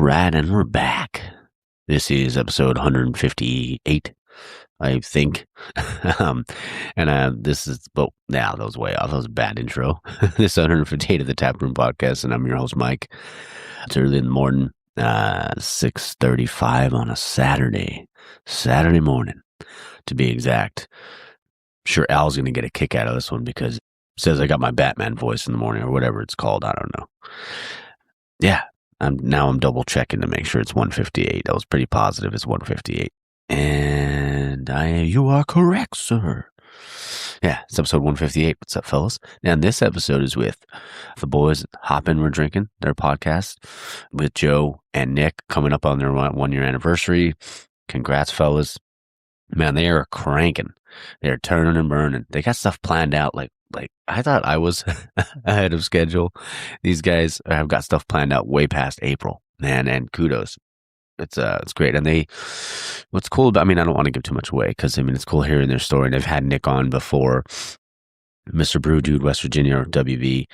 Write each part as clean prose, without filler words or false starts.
right, and we're back. This is episode 158, I think. um, this is, well, now that was way off. That was a bad intro. This is 158 of the Taproom Podcast, and I'm your host, Mike. It's early in the morning, 6:35 on a Saturday morning, to be exact. Sure, Al's going to get a kick out of this one because it says I got my Batman voice in the morning or whatever it's called. I don't know. Yeah. I'm double checking to make sure it's 158. I was pretty positive it's 158. And you are correct, sir. Yeah, it's episode 158. What's up, fellas? Now, this episode is with the boys Hopin. We're drinking their podcast with Joe and Nick coming up on their 1 year anniversary. Congrats, fellas. Man, they are cranking. They're turning and burning. They got stuff planned out like I thought I was ahead of schedule. These guys have got stuff planned out way past April, man, and kudos. It's great. And what's cool about, I don't want to give too much away because, it's cool hearing their story. And they've had Nick on before, Mr. Brew Dude, West Virginia, or WV.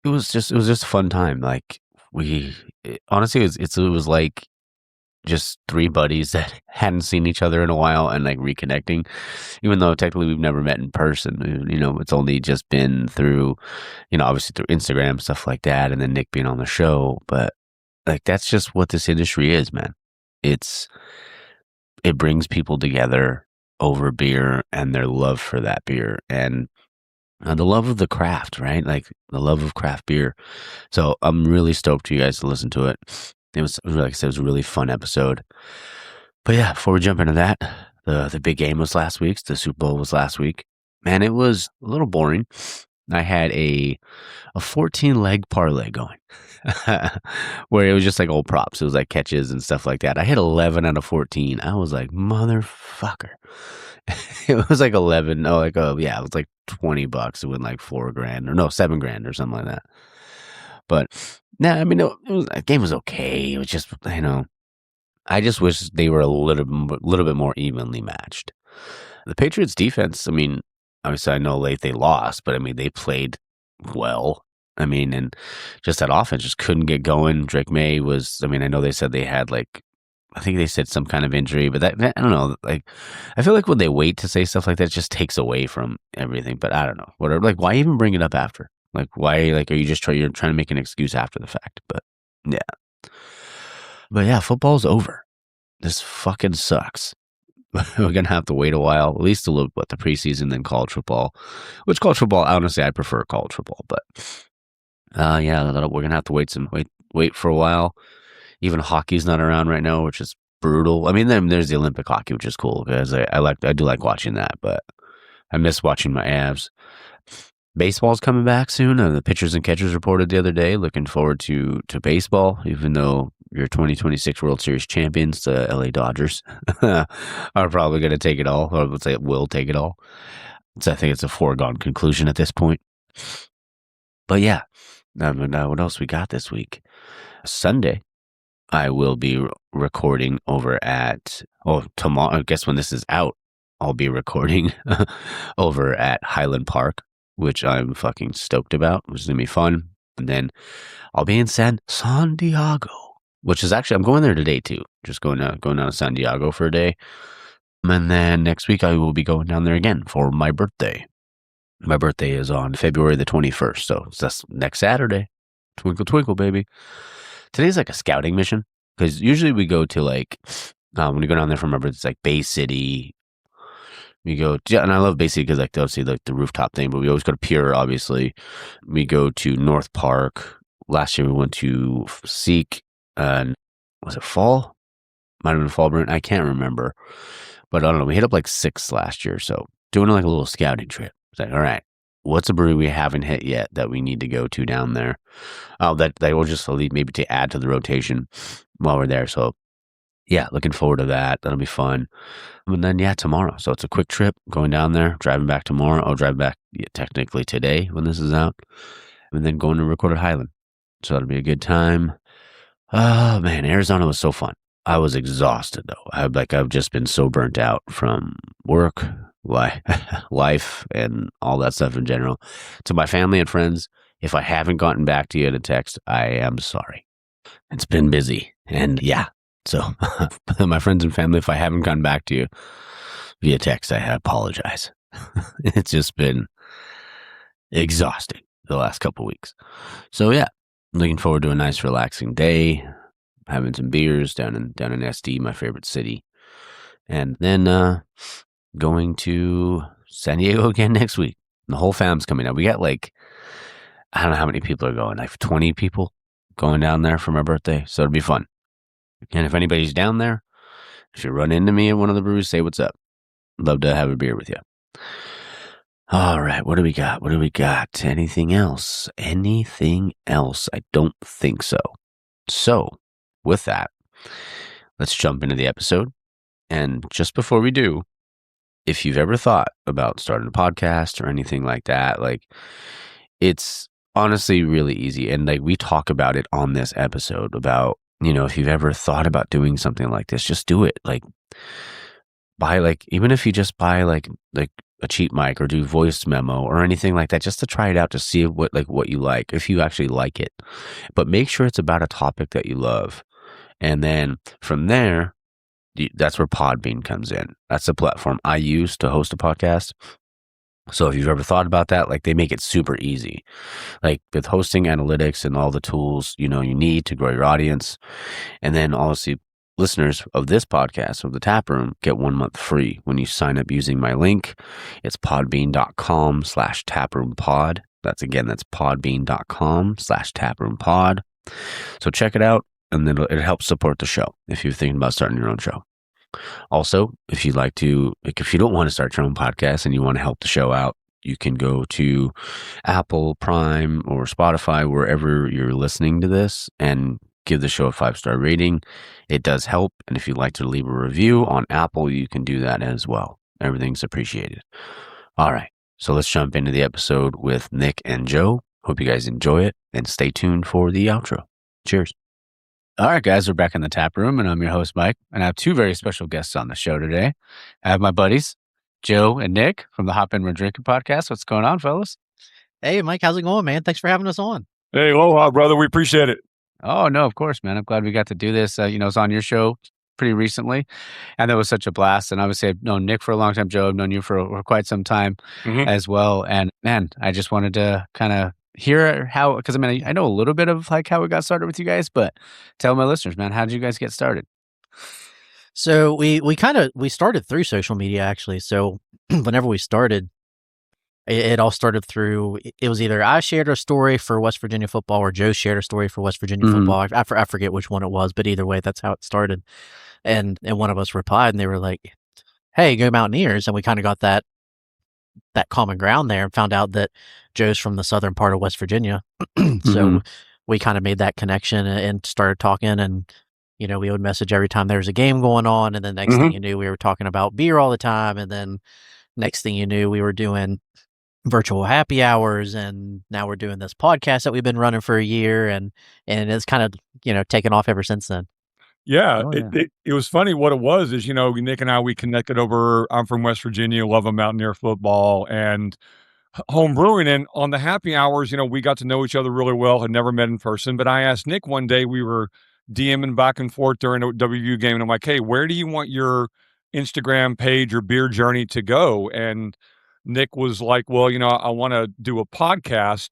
It was just a fun time. Like honestly, it was like just three buddies that hadn't seen each other in a while and like reconnecting, even though technically we've never met in person. It's only just been through, obviously through Instagram, stuff like that, and then Nick being on the show. But like, that's just what this industry is, man. It brings people together over beer and their love for that beer and the love of the craft, right? Like the love of craft beer. So I'm really stoked for you guys to listen to it. It was, like I said, it was a really fun episode. But yeah, before we jump into that, the big game was last week. The Super Bowl was last week. Man, it was a little boring. I had a 14-leg parlay going where it was just like old props. It was like catches and stuff like that. I hit 11 out of 14. I was like, motherfucker. It was like 11. No, it was like $20 to win like $4,000 or no, $7,000 or something like that. But the game was okay. It was just, I just wish they were a little bit more evenly matched. The Patriots defense, obviously I know late they lost, but they played well. And just that offense just couldn't get going. Drake May was, I know they said they had I think they said some kind of injury, but that I don't know. I feel like when they wait to say stuff like that, it just takes away from everything. But I don't know. Whatever. Why even bring it up after? Why, are you just you're trying to make an excuse after the fact? But yeah, football's over. This fucking sucks. We're going to have to wait a while, at least a little bit, the preseason, then college football, which college football, honestly, I prefer college football, but we're going to have to wait for a while. Even hockey's not around right now, which is brutal. Then there's the Olympic hockey, which is cool because I do like watching that, but I miss watching my Avs. Baseball's coming back soon. The pitchers and catchers reported the other day. Looking forward to baseball, even though your 2026 World Series champions, the LA Dodgers, are probably going to take it all, or let's say it will take it all. So I think it's a foregone conclusion at this point. But yeah, what else we got this week? Sunday, I will be recording over at, tomorrow, I guess when this is out, I'll be recording over at Highland Park, which I'm fucking stoked about, which is going to be fun. And then I'll be in San Diego, which is actually, I'm going there today too. Just going down to San Diego for a day. And then next week I will be going down there again for my birthday. My birthday is on February the 21st. So that's next Saturday. Twinkle, twinkle, baby. Today's like a scouting mission. Because usually we go to when we go down there for my birthday, it's like Bay City. We go, and I love Bay City because obviously the rooftop thing, but we always go to Pure, obviously. We go to North Park. Last year we went to Seek, and was it Fall? Might have been Fall Burn. I can't remember. But I don't know. We hit up 6 last year. So doing a little scouting trip. It's all right, what's a brewery we haven't hit yet that we need to go to down there? That will just maybe to add to the rotation while we're there. So yeah, looking forward to that. That'll be fun. And then, tomorrow. So it's a quick trip going down there, driving back tomorrow. I'll drive back technically today when this is out. And then going to record at Highland. So that'll be a good time. Oh, man, Arizona was so fun. I was exhausted, though. I've just been so burnt out from work, life, and all that stuff in general. To my family and friends, if I haven't gotten back to you in a text, I am sorry. It's been busy. And yeah, so my friends and family, if I haven't gone back to you via text, I apologize. It's just been exhausting the last couple weeks. So yeah, looking forward to a nice relaxing day, having some beers down in SD, my favorite city. And then going to San Diego again next week. The whole fam's coming out. We got like, I don't know how many people are going, like 20 people going down there for my birthday. So it'll be fun. And if anybody's down there, if you run into me at one of the breweries, say what's up. Love to have a beer with you. All right, what do we got? Anything else? I don't think so. So, with that, let's jump into the episode. And just before we do, if you've ever thought about starting a podcast or anything like that, like, it's honestly really easy. And like, we talk about it on this episode about, if you've ever thought about doing something like this, just do it. Like, even if you just buy like a cheap mic or do voice memo or anything like that, just to try it out to see what you like, if you actually like it. But make sure it's about a topic that you love. And then from there, that's where Podbean comes in. That's the platform I use to host a podcast. So if you've ever thought about that, like, they make it super easy. Like with hosting analytics and all the tools, you need to grow your audience. And then obviously listeners of this podcast, of the Tap Room, get 1 month free when you sign up using my link. It's podbean.com/taproompod. That's podbean.com/taproompod. So check it out, and then it helps support the show if you're thinking about starting your own show. Also, if you don't want to start your own podcast and you want to help the show out, you can go to Apple, Prime, or Spotify, wherever you're listening to this, and give the show a 5-star rating. It does help. And if you'd like to leave a review on Apple, you can do that as well. Everything's appreciated. All right. So let's jump into the episode with Nick and Joe. Hope you guys enjoy it, and stay tuned for the outro. Cheers. All right, guys, we're back in the Tap Room, and I'm your host, Mike, and I have two very special guests on the show today. I have my buddies, Joe and Nick from the Hopin Drinking podcast. What's going on, fellas? Hey, Mike, how's it going, man? Thanks for having us on. Hey, aloha, brother. We appreciate it. Oh, no, of course, man. I'm glad we got to do this. It's on your show pretty recently, and that was such a blast. And obviously, I've known Nick for a long time. Joe, I've known you for quite some time as well. And man, I just wanted to kind of hear how, because I know a little bit of like how we got started with you guys, but tell my listeners, man, how did you guys get started? So we started through social media, actually. So whenever we started, it all started through, it was either I shared a story for West Virginia football or Joe shared a story for West Virginia football. I forget which one it was, but either way, that's how it started. And one of us replied, and they were like, "Hey, go Mountaineers." And we kind of got that common ground there, and found out that Joe's from the southern part of West Virginia. So we kind of made that connection and started talking, and we would message every time there was a game going on. And then next thing you knew, we were talking about beer all the time. And then next thing you knew, we were doing virtual happy hours, and now we're doing this podcast that we've been running for a year, and it's kind of taken off ever since then. Yeah, it was funny. What it was is, Nick and I, we connected over. I'm from West Virginia, love a Mountaineer football and home brewing, and on the happy hours, we got to know each other really well. Had never met in person, but I asked Nick one day. We were DMing back and forth during a WVU game, and I'm like, "Hey, where do you want your Instagram page or beer journey to go?" And Nick was like, "Well, I want to do a podcast,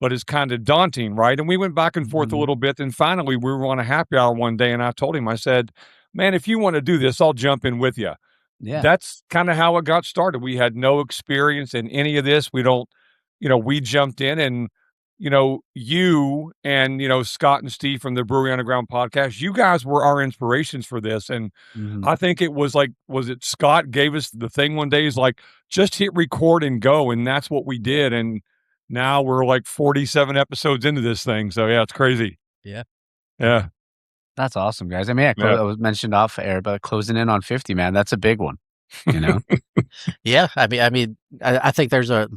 but it's kind of daunting, right?" And we went back and forth a little bit. And finally, we were on a happy hour one day, and I told him, I said, "Man, if you want to do this, I'll jump in with you." Yeah. That's kind of how it got started. We had no experience in any of this. We jumped in, and, you and, Scott and Steve from the Brewery Underground podcast, you guys were our inspirations for this. And I think it was it Scott gave us the thing one day? He's like, "Just hit record and go." And that's what we did. And now we're like 47 episodes into this thing. So yeah, it's crazy. Yeah. Yeah. That's awesome, guys. I was mentioned off air, but closing in on 50, man, that's a big one. Yeah. I think there's a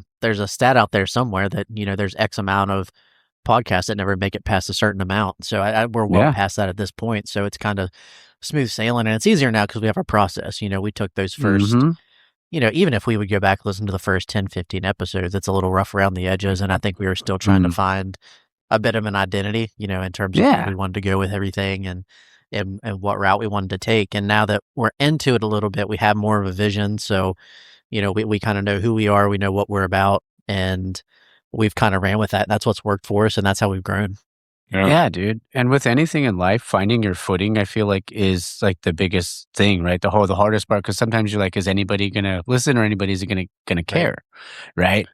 stat out there somewhere that, there's X amount of podcasts that never make it past a certain amount. So we're well past that at this point. So it's kind of smooth sailing, and it's easier now because we have a process. We took those first, even if we would go back and listen to the first 10, 15 episodes, it's a little rough around the edges. And I think we were still trying to find a bit of an identity, in terms of where we wanted to go with everything and what route we wanted to take. And now that we're into it a little bit, we have more of a vision. So, we kind of know who we are, we know what we're about, and we've kind of ran with that. That's what's worked for us, and that's how we've grown. Yeah, dude. And with anything in life, finding your footing, I feel like is like the biggest thing, right? The hardest part, because sometimes you're like, is anybody gonna listen or anybody's gonna care, right?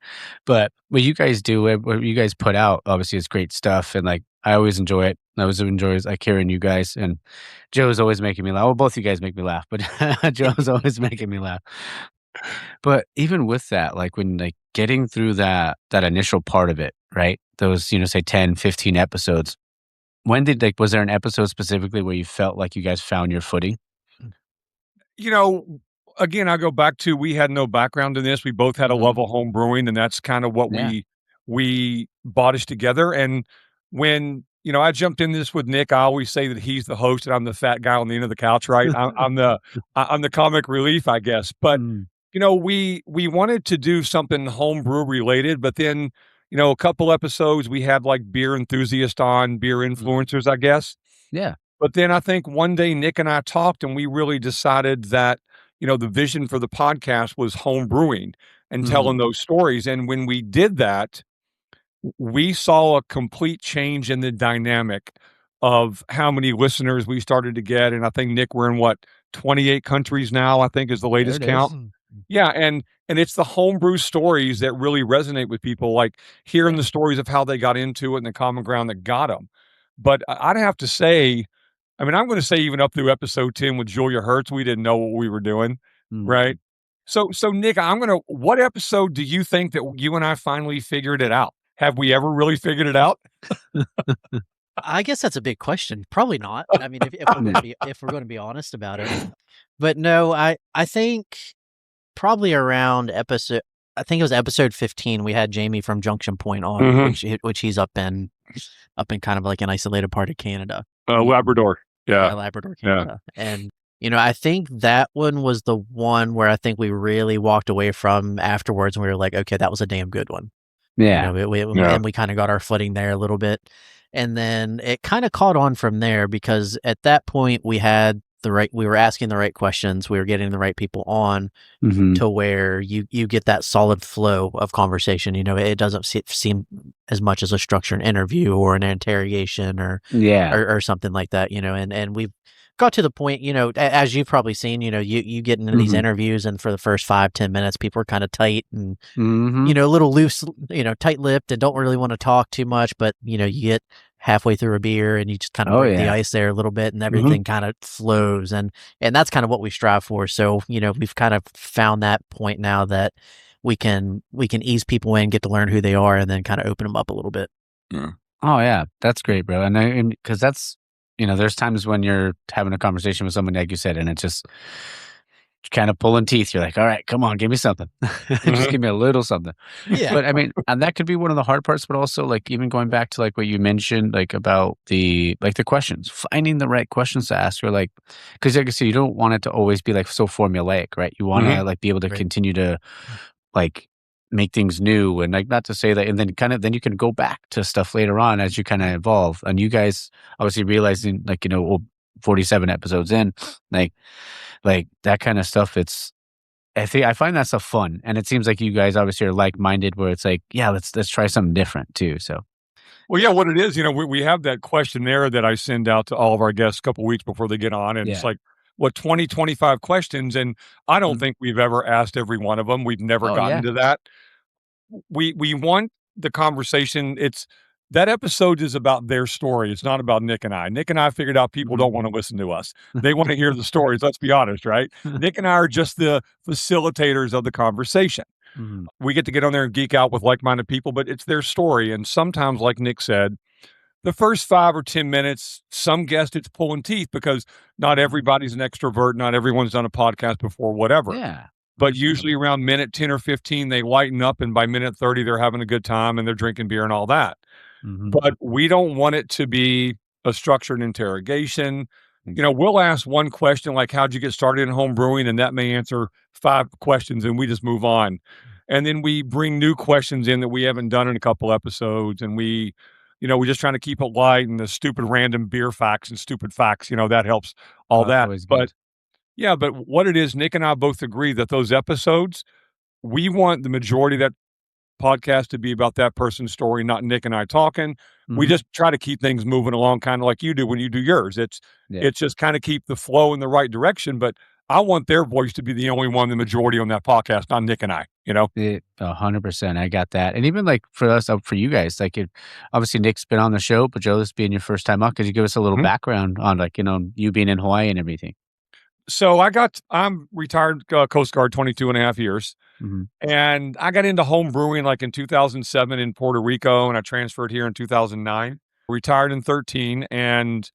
But what you guys do, what you guys put out, obviously, is great stuff, and like I always enjoy it. I always enjoy like hearing you guys, and Joe's always making me laugh. Well, both you guys make me laugh, but Joe's always making me laugh. But even with that, like when like getting through that initial part of it, right? Those, say 10, 15 episodes. When did was there an episode specifically where you felt like you guys found your footing? You know, again, I go back to we had no background in this. We both had a love of home brewing, and that's kind of what Yeah. we bodish together. And when I jumped in this with Nick, I always say that he's the host and I'm the fat guy on the end of the couch, right? I'm the comic relief, I guess. But Mm, we wanted to do something homebrew related, but then a couple episodes we had like beer enthusiast on, beer influencers, I guess. yeah. But then I think one day Nick and I talked and we really decided that, the vision for the podcast was home brewing and telling those stories. And when we did that, we saw a complete change in the dynamic of how many listeners we started to get. And I think, Nick, we're in what, 28 countries now, I think is the There latest it count. is. Yeah, and it's the homebrew stories that really resonate with people, like hearing the stories of how they got into it and the common ground that got them. But I'd have to say, I mean, I'm gonna say even up through episode 10 with Julia Hertz, we didn't know what we were doing, Mm. right? So Nick, what episode do you think that you and I finally figured it out? Have we ever really figured it out? I guess that's a big question. Probably not. I mean, if we're gonna be honest about it. But no, I think probably around episode I think it was episode 15, we had Jamie from Junction Point on, which he's up in kind of like an isolated part of Canada. Labrador. Yeah. Labrador, Yeah. Canada. And I think that one was the one where I think we really walked away from afterwards, and we were like, okay, that was a damn good one. Yeah. And we kind of got our footing there a little bit. And then it kind of caught on from there, because at that point we were asking the right questions. We were getting the right people on to where you get that solid flow of conversation. It doesn't seem as much as a structured interview or an interrogation or something like that, and we've got to the point, as you've probably seen, you get into these interviews, and for the first 5-10 minutes, people are kind of tight and, a little loose, tight-lipped and don't really want to talk too much, but, you get halfway through a beer and you just kind of break the ice there a little bit, and everything kind of flows. And that's kind of what we strive for. So, we've kind of found that point now that we can ease people in, get to learn who they are, and then kind of open them up a little bit. Yeah. Oh yeah, that's great, bro. And because that's, there's times when you're having a conversation with someone, like you said, and it's just kind of pulling teeth. You're like, all right, come on, give me something. Just give me a little something. Yeah. But I mean, and that could be one of the hard parts, but also like even going back to like what you mentioned, like about the questions, finding the right questions to ask, or like, because like I said, you don't want it to always be like so formulaic, right? You want to like be able to continue to like make things new, and like not to say that, and then you can go back to stuff later on as you kind of evolve. And you guys obviously realizing, like, 47 episodes in, like that kind of stuff. I find that stuff fun, and it seems like you guys obviously are like minded, where it's like, yeah, let's try something different too. So. Well, yeah, what it is, we have that questionnaire that I send out to all of our guests a couple weeks before they get on, and it's like, 20, 25 questions, and I don't think we've ever asked every one of them. We've never gotten to that. We want the conversation. That episode is about their story. It's not about Nick and I. Nick and I figured out people don't want to listen to us. They want to hear the stories. Let's be honest, right? Nick and I are just the facilitators of the conversation. We get on there and geek out with like-minded people, but it's their story. And sometimes, like Nick said, the first 5 or 10 minutes, some guests, it's pulling teeth because not everybody's an extrovert. Not everyone's done a podcast before, whatever. Yeah. But usually around minute 10 or 15, they lighten up, and by minute 30, they're having a good time and they're drinking beer and all that. But we don't want it to be a structured interrogation. We'll ask one question like, how'd you get started in home brewing? And that may answer 5 questions, and we just move on. And then we bring new questions in that we haven't done in a couple episodes, and we we're just trying to keep it light, and the stupid random beer facts and stupid facts, that helps all that's that. always But good. yeah, but what it is, Nick and I both agree that those episodes, we want the majority of that podcast to be about that person's story, not Nick and I talking. We Mhm. just try to keep things moving along kind of like you do when you do yours. Yeah. It's just kind of keep the flow in the right direction, but I want their voice to be the only one, the majority on that podcast, not Nick and I, 100%. I got that. And even like for us, for you guys, like obviously Nick's been on the show, but Joe, this being your first time out, could you give us a little Mhm. background on like, you being in Hawaii and everything? So I'm retired Coast Guard 22 and a half years. Mhm. And I got into home brewing like in 2007 in Puerto Rico, and I transferred here in 2009. Retired in 13, and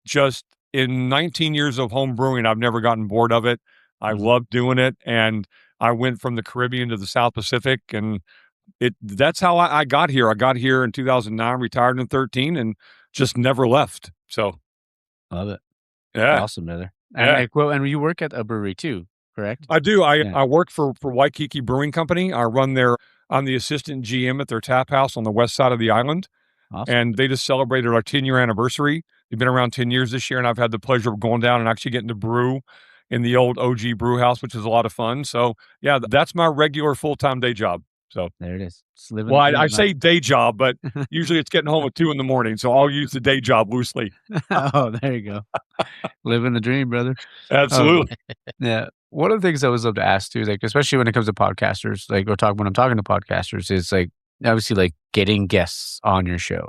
just in 19 years of home brewing, I've never gotten bored of it. I Mhm. love doing it, and I went from the Caribbean to the South Pacific, and that's how I got here. I got here in 2009, retired in 13, and just never left. So Love it. yeah, Awesome, brother. And yeah. like, well, and you work at a brewery too, correct? I do. I Yeah. I work for Waikiki Brewing Company. I'm the assistant GM at their tap house on the west side of the island, Awesome. and they just celebrated our 10-year anniversary. They've been around 10 years this year, and I've had the pleasure of going down and actually getting to brew in the old OG brew house, which is a lot of fun. So, yeah, that's my regular full-time day job. So, There it is. Just living well, the I dream, man. say day job, but usually it's getting home at 2 in the morning, so I'll use the day job loosely. Oh, there you go. Living the dream, brother. Um, Absolutely. yeah. One of the things I always love to ask too, like especially when it comes to podcasters, like when I'm talking to podcasters, is like obviously like getting guests on your show.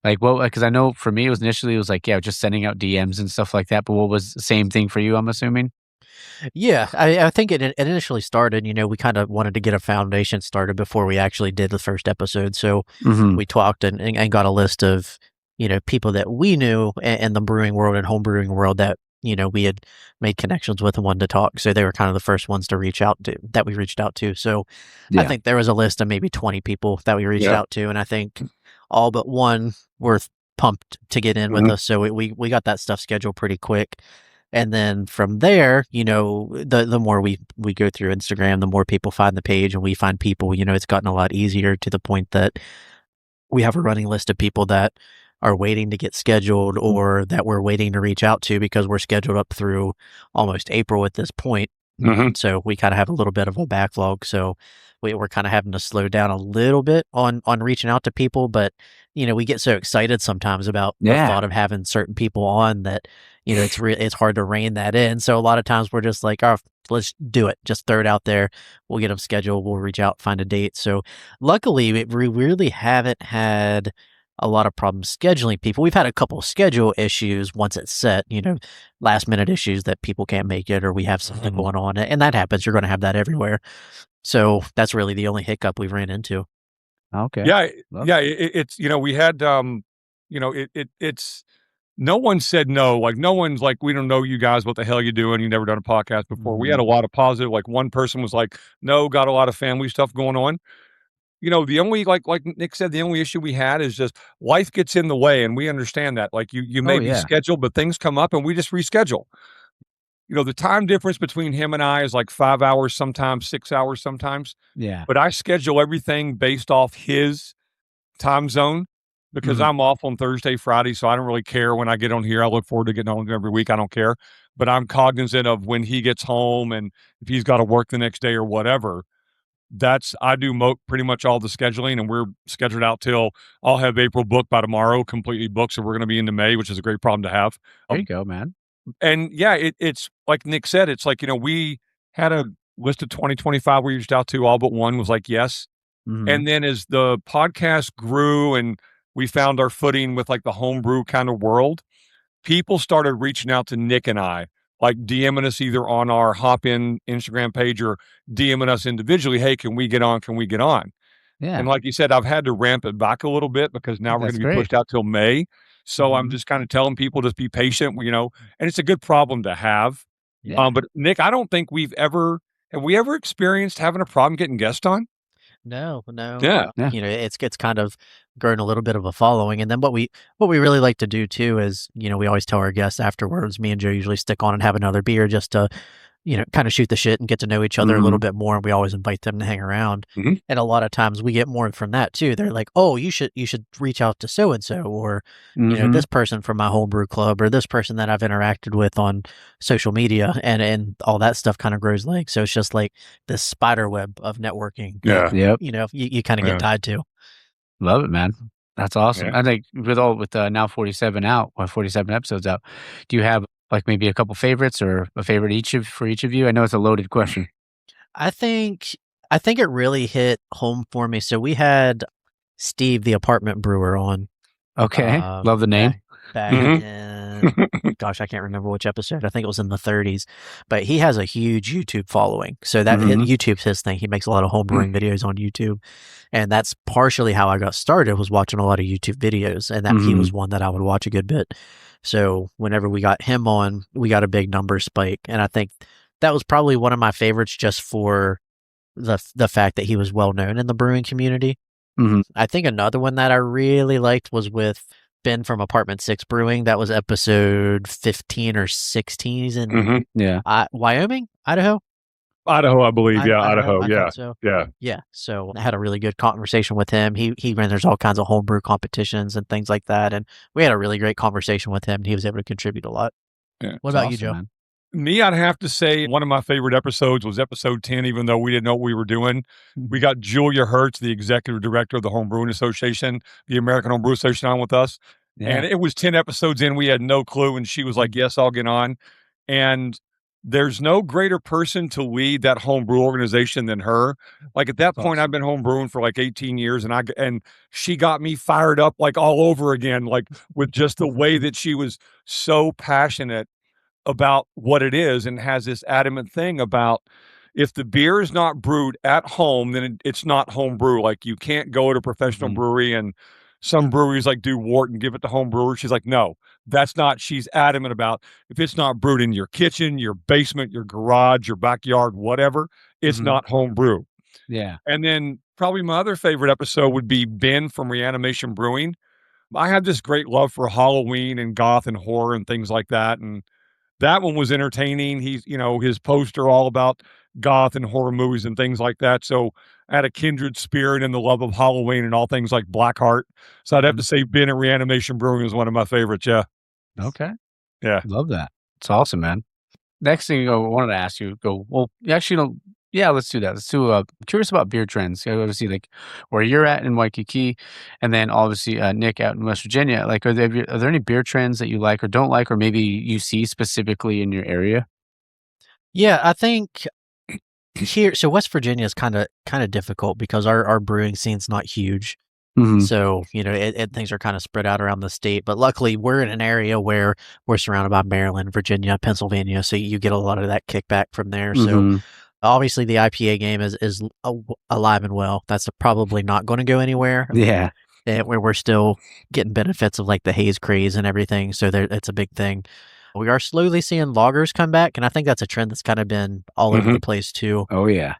Like what? Because I know for me, it was like just sending out DMs and stuff like that. But what was the same thing for you? I'm assuming. Yeah, I think it initially started, we kind of wanted to get a foundation started before we actually did the first episode. So Mhm. we talked and got a list of, people that we knew in the brewing world and home brewing world that, we had made connections with and wanted to talk. So they were kind of the first ones to reach out to that we reached out to. So I Yeah. think there was a list of maybe 20 people that we reached Yeah. out to. And I think all but one were pumped to get in with Mhm. us. So we got that stuff scheduled pretty quick. And then from there, the more we go through Instagram, the more people find the page and we find people, it's gotten a lot easier to the point that we have a running list of people that are waiting to get scheduled or that we're waiting to reach out to because we're scheduled up through almost April at this point. Mhm. So we kind of have a little bit of a backlog. So we're kind of having to slow down a little bit on reaching out to people, but we get so excited sometimes about the Yeah. thought of having certain people on that it's hard to rein that in. So a lot of times we're just like, oh, let's do it. Just throw it out there. We'll get them scheduled. We'll reach out, find a date. So luckily, we really haven't had a lot of problems scheduling people. We've had a couple of schedule issues once it's set, last minute issues that people can't make it or we have something Mhm. going on. And that happens. You're going to have that everywhere. So that's really the only hiccup we've ran into. Okay. Yeah, Love yeah, it's we had, it's no one said no, like, no one's like, "We don't know you guys, what the hell you doing? You never done a podcast before." We had a Mhm. lot of positive, like, one person was like, "No, got a lot of family stuff going on." The only like Nick said, the only issue we had is just life gets in the way, and we understand that, like, you Oh may be yeah. scheduled, but things come up, and we just reschedule. The time difference between him and I is like 5 hours sometimes, 6 hours sometimes, Yeah. but I schedule everything based off his time zone because Mhm. I'm off on Thursday, Friday, so I don't really care when I get on here. I look forward to getting on every week. I don't care. But I'm cognizant of when he gets home and if he's got to work the next day or whatever. I do pretty much all the scheduling, and we're scheduled out till I'll have April booked by tomorrow, completely booked. So we're going to be into May, which is a great problem to have. There you go, man. And yeah, it's like Nick said, it's like, we had a list of 2025 we reached out to, all but one was like, yes. Mhm. And then as the podcast grew and we found our footing with like the homebrew kind of world, people started reaching out to Nick and I, like DMing us either on our Hopin Instagram page or DMing us individually. Hey, can we get on? Can we get on? And Yeah. like you said, I've had to ramp it back a little bit because now we're going That's to be great. pushed out till May. So I'm Mhm. just kind of telling people just be patient, and it's a good problem to have. Yeah. But Nick, I don't think have we ever experienced having a problem getting guests on? No, no. Yeah. Yeah. It's kind of grown a little bit of a following. And then what we really like to do too is, we always tell our guests afterwards, me and Joe usually stick on and have another beer just to kind of shoot the shit and get to know each other a little bit more. And we always invite them to hang around. Mhm. And a lot of times we get more from that too. They're like, oh, you should reach out to so-and-so, or, this person from my homebrew club, or this person that I've interacted with on social media, and all that stuff kind of grows legs. So it's just like this spider web of networking. Yeah. Yep. You kind of get tied to. Love it, man. That's awesome. Yeah. I think with now 47 out, or 47 episodes out, do you have like maybe a couple favorites or a favorite for each of you? I know it's a loaded question. I think it really hit home for me. So we had Steve, the apartment brewer, on. Okay. Love the name. Back in, gosh, I can't remember which episode. I think it was in the 30s. But he has a huge YouTube following. So that YouTube's his thing. He makes a lot of homebrewing videos on YouTube. And that's partially how I got started, was watching a lot of YouTube videos. And that he was one that I would watch a good bit. So whenever we got him on, we got a big number spike. And I think that was probably one of my favorites, just for the fact that he was well known in the brewing community. I think another one that I really liked was with Ben from Apartment 6 Brewing. That was episode 15 or 16. He's in Wyoming, Idaho, I believe. Yeah, Idaho. I Yeah, so. yeah. So I had a really good conversation with him. He there's all kinds of homebrew competitions and things like that, and we had a really great conversation with him. And he was able to contribute a lot. Yeah. What about you, Joe? Man. Me, I'd have to say one of my favorite episodes was episode 10, even though we didn't know what we were doing. We got Julia Hertz, the executive director of the Home Brewing Association, the American Home Brew Association, on with us. Yeah. And it was 10 episodes in. We had no clue. And she was like, yes, I'll get on. And there's no greater person to lead that home brew organization than her. Like at that point, I've been home brewing for like 18 years, and she got me fired up like all over again, like with just the way that she was so passionate about what it is, and has this adamant thing about, if the beer is not brewed at home, then it's not home brew. Like you can't go to a professional brewery, and some breweries like do wort and give it to home brewers. She's like, no, that's not. She's adamant about, if it's not brewed in your kitchen, your basement, your garage, your backyard, whatever, it's not home brew. Yeah. And then probably my other favorite episode would be Ben from Reanimation Brewing. I have this great love for Halloween and goth and horror and things like that. And that one was entertaining. He's, his poster all about goth and horror movies and things like that. So I had a kindred spirit in the love of Halloween and all things like Blackheart. So I'd have to say Ben at Reanimation Brewing is one of my favorites. Yeah. Okay. Yeah. Love that. It's awesome, man. Next thing I wanted to ask you, let's do that. Let's do, curious about beer trends. Obviously, like where you're at in Waikiki, and then obviously Nick out in West Virginia. Like, are there any beer trends that you like or don't like, or maybe you see specifically in your area? Yeah, I think here, so West Virginia is kind of difficult because our brewing scene's not huge. So, things are kind of spread out around the state, but luckily we're in an area where we're surrounded by Maryland, Virginia, Pennsylvania. So you get a lot of that kickback from there. So obviously the IPA game is alive and well. That's probably not going to go anywhere. Yeah. Where we're still getting benefits of like the haze craze and everything. So it's a big thing. We are slowly seeing lagers come back, and I think that's a trend that's kind of been all over the place too. Oh yeah.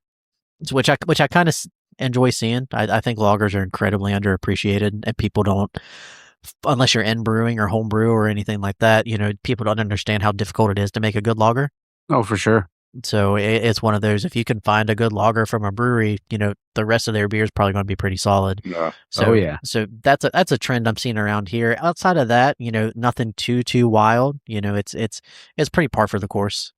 Which I kind of enjoy seeing. I think lagers are incredibly underappreciated, and people don't, unless you're in brewing or home brew or anything like that, people don't understand how difficult it is to make a good lager. Oh, for sure. So it's one of those, if you can find a good lager from a brewery, the rest of their beer is probably going to be pretty solid. Yeah. So, so that's a trend I'm seeing around here. Outside of that, nothing too wild. It's pretty par for the course.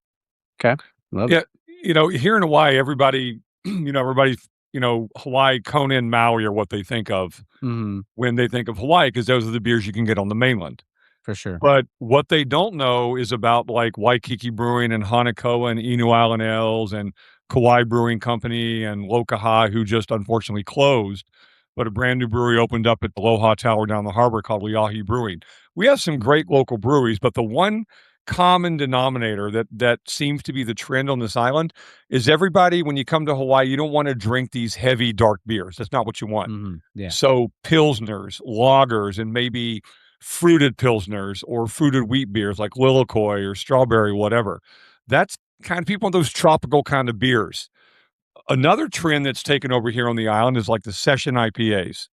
Okay. Love it. Here in Hawaii, everybody's, Hawaii, Kona, and Maui are what they think of when they think of Hawaii, because those are the beers you can get on the mainland. For sure. But what they don't know is about like Waikiki Brewing and Hanakoa and Inu Island Ales and Kauai Brewing Company and Lokaha, who just unfortunately closed. But a brand new brewery opened up at the Aloha Tower down the harbor called Liahi Brewing. We have some great local breweries, but the one common denominator that seems to be the trend on this island is everybody, when you come to Hawaii, you don't want to drink these heavy, dark beers. That's not what you want. Yeah. So Pilsners, lagers, and maybe fruited Pilsners or fruited wheat beers like Lilikoi or strawberry, whatever. That's kind of, people want those tropical kind of beers. Another trend that's taken over here on the island is like the session IPAs,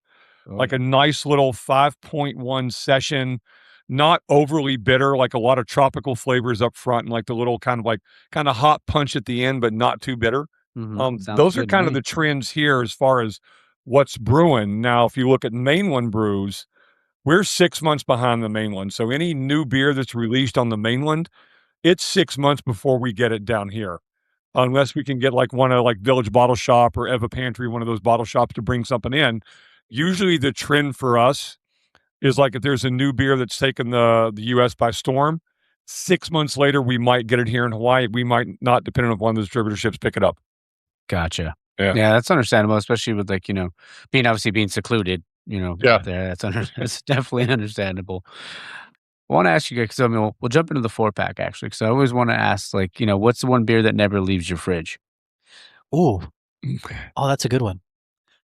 like a nice little 5.1 session. not overly bitter, like a lot of tropical flavors up front and like the little kind of hot punch at the end, but not too bitter. Sounds Those are good to kind of me. the trends here as far as what's brewing. Now, if you look at mainland brews, we're 6 months behind the mainland. So any new beer that's released on the mainland, it's 6 months before we get it down here. Unless we can get like one of like Village Bottle Shop or Eva Pantry, one of those bottle shops to bring something in. Usually the trend for us is like if there's a new beer that's taken the US by storm, 6 months later, we might get it here in Hawaii. We might not, depending on if one of the distributorships pick it up. Gotcha. Yeah. Yeah, that's understandable, especially with like, being secluded, Yeah. out there. That's definitely understandable. I want to ask you guys, 'cause I mean, we'll jump into the 4-pack actually, because I always want to ask, like, what's the one beer that never leaves your fridge? Ooh, oh, that's a good one.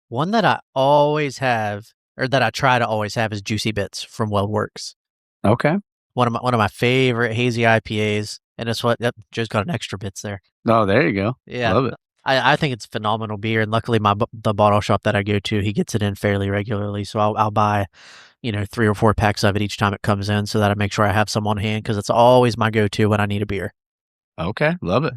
One that I always have, or that I try to always have, is Juicy Bits from Well Works. Okay. One of my favorite hazy IPAs, and it's what. Yep, Joe's got an extra bits there. Oh, there you go. Yeah, Love it. I think it's phenomenal beer, and luckily the bottle shop that I go to, he gets it in fairly regularly, so I'll buy 3 or 4 packs of it each time it comes in, so that I make sure I have some on hand because it's always my go to when I need a beer. Okay. Love it.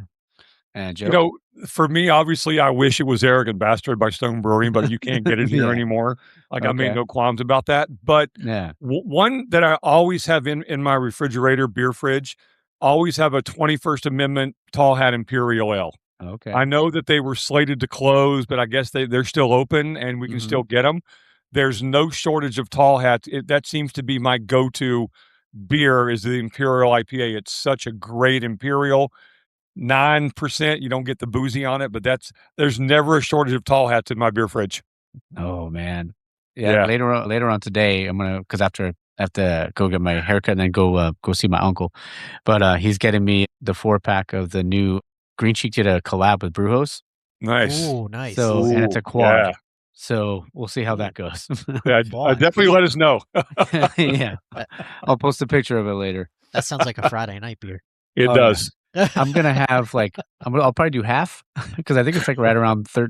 And Joe? You know, for me, obviously, I wish it was Arrogant Bastard by Stone Brewing, but you can't get it here Yeah. anymore. Like, I made Okay. no qualms about that. But Yeah. one that I always have in my refrigerator, beer fridge, always have a 21st Amendment Tall Hat Imperial Ale. Okay. I know that they were slated to close, but I guess they're still open and we can still get them. There's no shortage of tall hats. That seems to be my go-to beer is the Imperial IPA. It's such a great Imperial. 9%, you don't get the boozy on it, but there's never a shortage of tall hats in my beer fridge. Oh man. Yeah. Yeah. Later on today, I'm gonna because after I have to go get my haircut and then go see my uncle, but he's getting me the 4-pack of the new Green Cheek did a collab with Brewhouse. Nice. Ooh, nice. So and it's a Ooh, quad. yeah. So we'll see how that goes. Yeah, Quad. definitely let us know. Yeah. I'll post a picture of it later. That sounds like a Friday night beer. It Oh, does. I'm gonna have like I'll probably do half because I think it's like right around 12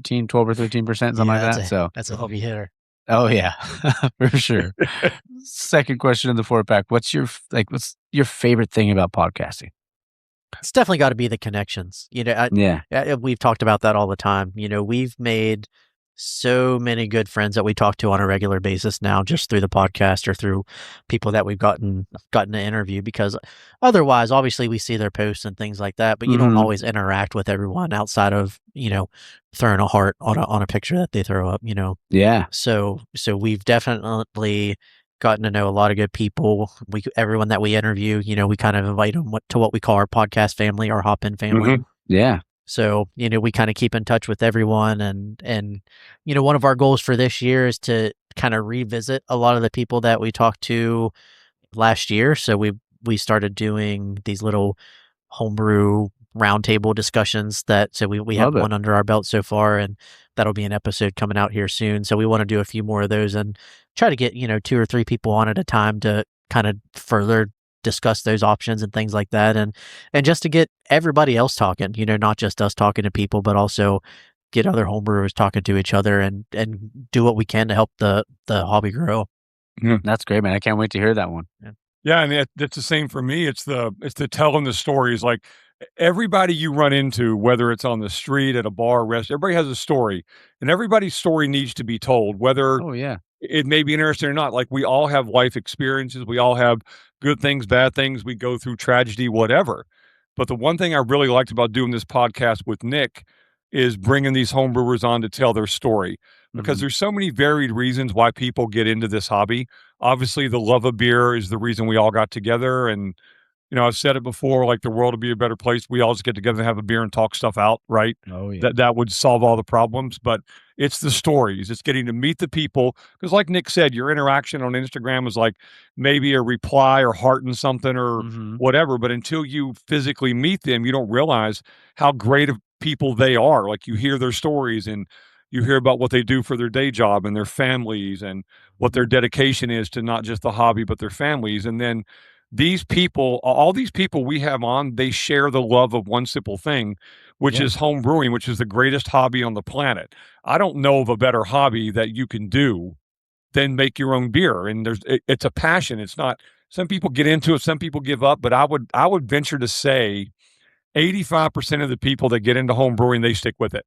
or 13%, something like that. So that's a heavy hitter. oh yeah, for sure. Second question in the 4-pack: what's your favorite thing about podcasting? It's definitely got to be the connections. Yeah. We've talked about that all the time. We've made so many good friends that we talk to on a regular basis now, just through the podcast or through people that we've gotten to interview. Because otherwise, obviously, we see their posts and things like that, but you don't always interact with everyone outside of throwing a heart on a picture that they throw up. Yeah. So we've definitely gotten to know a lot of good people. Everyone that we interview, we kind of invite them to what we call our podcast family, our Hopin family. Yeah. So, we kind of keep in touch with everyone and one of our goals for this year is to kind of revisit a lot of the people that we talked to last year. So we started doing these little homebrew roundtable discussions so we have one under our belt so far, and that'll be an episode coming out here soon. So we want to do a few more of those and try to get, 2 or 3 people on at a time to kind of further discuss those options and things like that. And just to get everybody else talking, not just us talking to people, but also get other homebrewers talking to each other and do what we can to help the hobby grow. That's great, man. I can't wait to hear that one. Yeah, and that's the same for me. It's the telling the stories. Like everybody you run into, whether it's on the street, at a bar, restaurant, everybody has a story, and everybody's story needs to be told, whether Oh yeah. it may be interesting or not. Like we all have life experiences. We all have good things, bad things. We go through tragedy, whatever. But the one thing I really liked about doing this podcast with Nick is bringing these homebrewers on to tell their story, because there's so many varied reasons why people get into this hobby. Obviously, the love of beer is the reason we all got together. And, I've said it before, like the world would be a better place. We all just get together and have a beer and talk stuff out, right? Oh yeah. That would solve all the problems. But it's the stories. It's getting to meet the people. Because like Nick said, your interaction on Instagram is like maybe a reply or hearting something or whatever. But until you physically meet them, you don't realize how great of people they are. Like you hear their stories and you hear about what they do for their day job and their families and what their dedication is to not just the hobby, but their families. And then these people, all these people we have on, they share the love of one simple thing, which is home brewing, which is the greatest hobby on the planet. I don't know of a better hobby that you can do than make your own beer. And it's a passion. It's not Some people get into it, some people give up, but I would venture to say 85% of the people that get into home brewing, they stick with it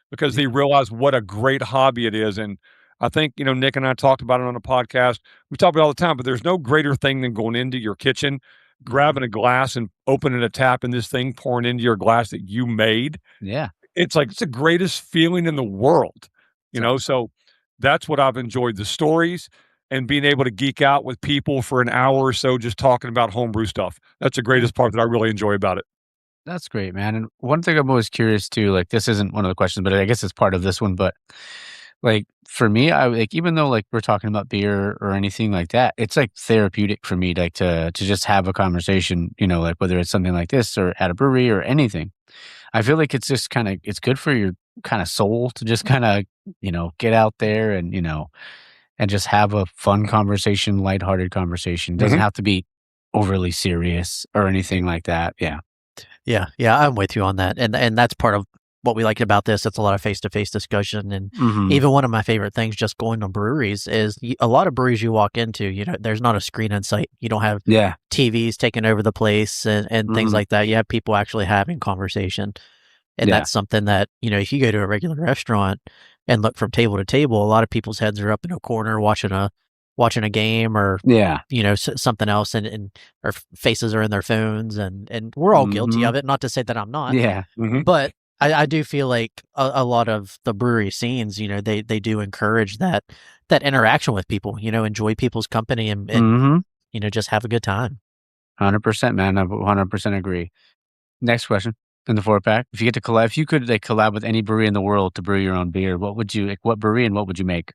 because they realize what a great hobby it is. And I think, Nick and I talked about it on a podcast. We talk about it all the time, but there's no greater thing than going into your kitchen, grabbing a glass and opening a tap and this thing pouring into your glass that you made. Yeah. It's like, it's the greatest feeling in the world, So that's what I've enjoyed, the stories and being able to geek out with people for an hour or so, just talking about homebrew stuff. That's the greatest part that I really enjoy about it. That's great, man. And one thing I'm always curious too, like this isn't one of the questions, but I guess it's part of this one. But like for me, I like even though like we're talking about beer or anything like that, it's like therapeutic for me, like to just have a conversation, like whether it's something like this or at a brewery or anything. I feel like it's just kind of it's good for your kind of soul to just kind of get out there and and just have a fun conversation, lighthearted conversation. It doesn't have to be overly serious or anything like that. Yeah. Yeah, I'm with you on that, and that's part of what we like about this. It's a lot of face-to-face discussion, and even one of my favorite things, just going to breweries, is a lot of breweries you walk into, there's not a screen in sight. You don't have TVs taking over the place and things like that. You have people actually having conversation, and that's something that if you go to a regular restaurant and look from table to table, a lot of people's heads are up in a corner watching a game or something else, and our faces are in their phones, and we're all guilty of it. Not to say that I'm not. But I do feel like a lot of the brewery scenes, they do encourage that interaction with people. Enjoy people's company and just have a good time. 100%, man. I 100% agree. Next question in the 4-pack: if you get to collab, if you could like collab with any brewery in the world to brew your own beer, what would you what brewery and what would you make?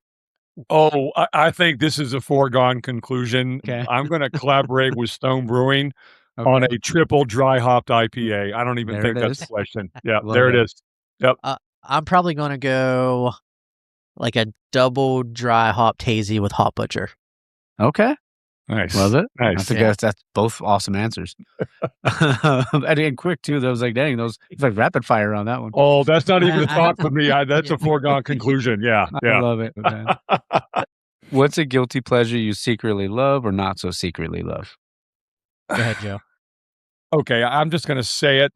Oh, I think this is a foregone conclusion. Okay. I'm going to collaborate with Stone Brewing on a triple dry hopped IPA. I don't even think that's a question. Yeah, there it is. Yep. I'm probably going to go like a double dry hopped hazy with Hop Butcher. Okay. Nice. Love it. Nice. I think that's both awesome answers. And quick too. That was like, dang, it's like rapid fire on that one. Oh, that's not even a thought for me. That's a foregone conclusion. Yeah. I love it, man. What's a guilty pleasure you secretly love or not so secretly love? Go ahead, Joe. Okay, I'm just going to say it.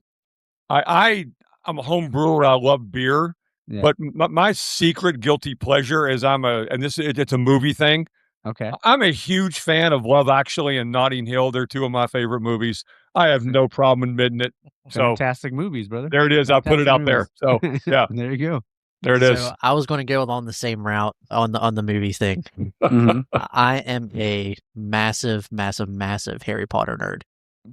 I'm a home brewer. I love beer, but my secret guilty pleasure is it's a movie thing. Okay. I'm a huge fan of Love Actually and Notting Hill. They're two of my favorite movies. I have no problem admitting it. Fantastic movies, brother. There it is. I put it out there. So yeah, there you go. There it is. So I was going to go on the same route on the movie thing. I am a massive, massive, massive Harry Potter nerd.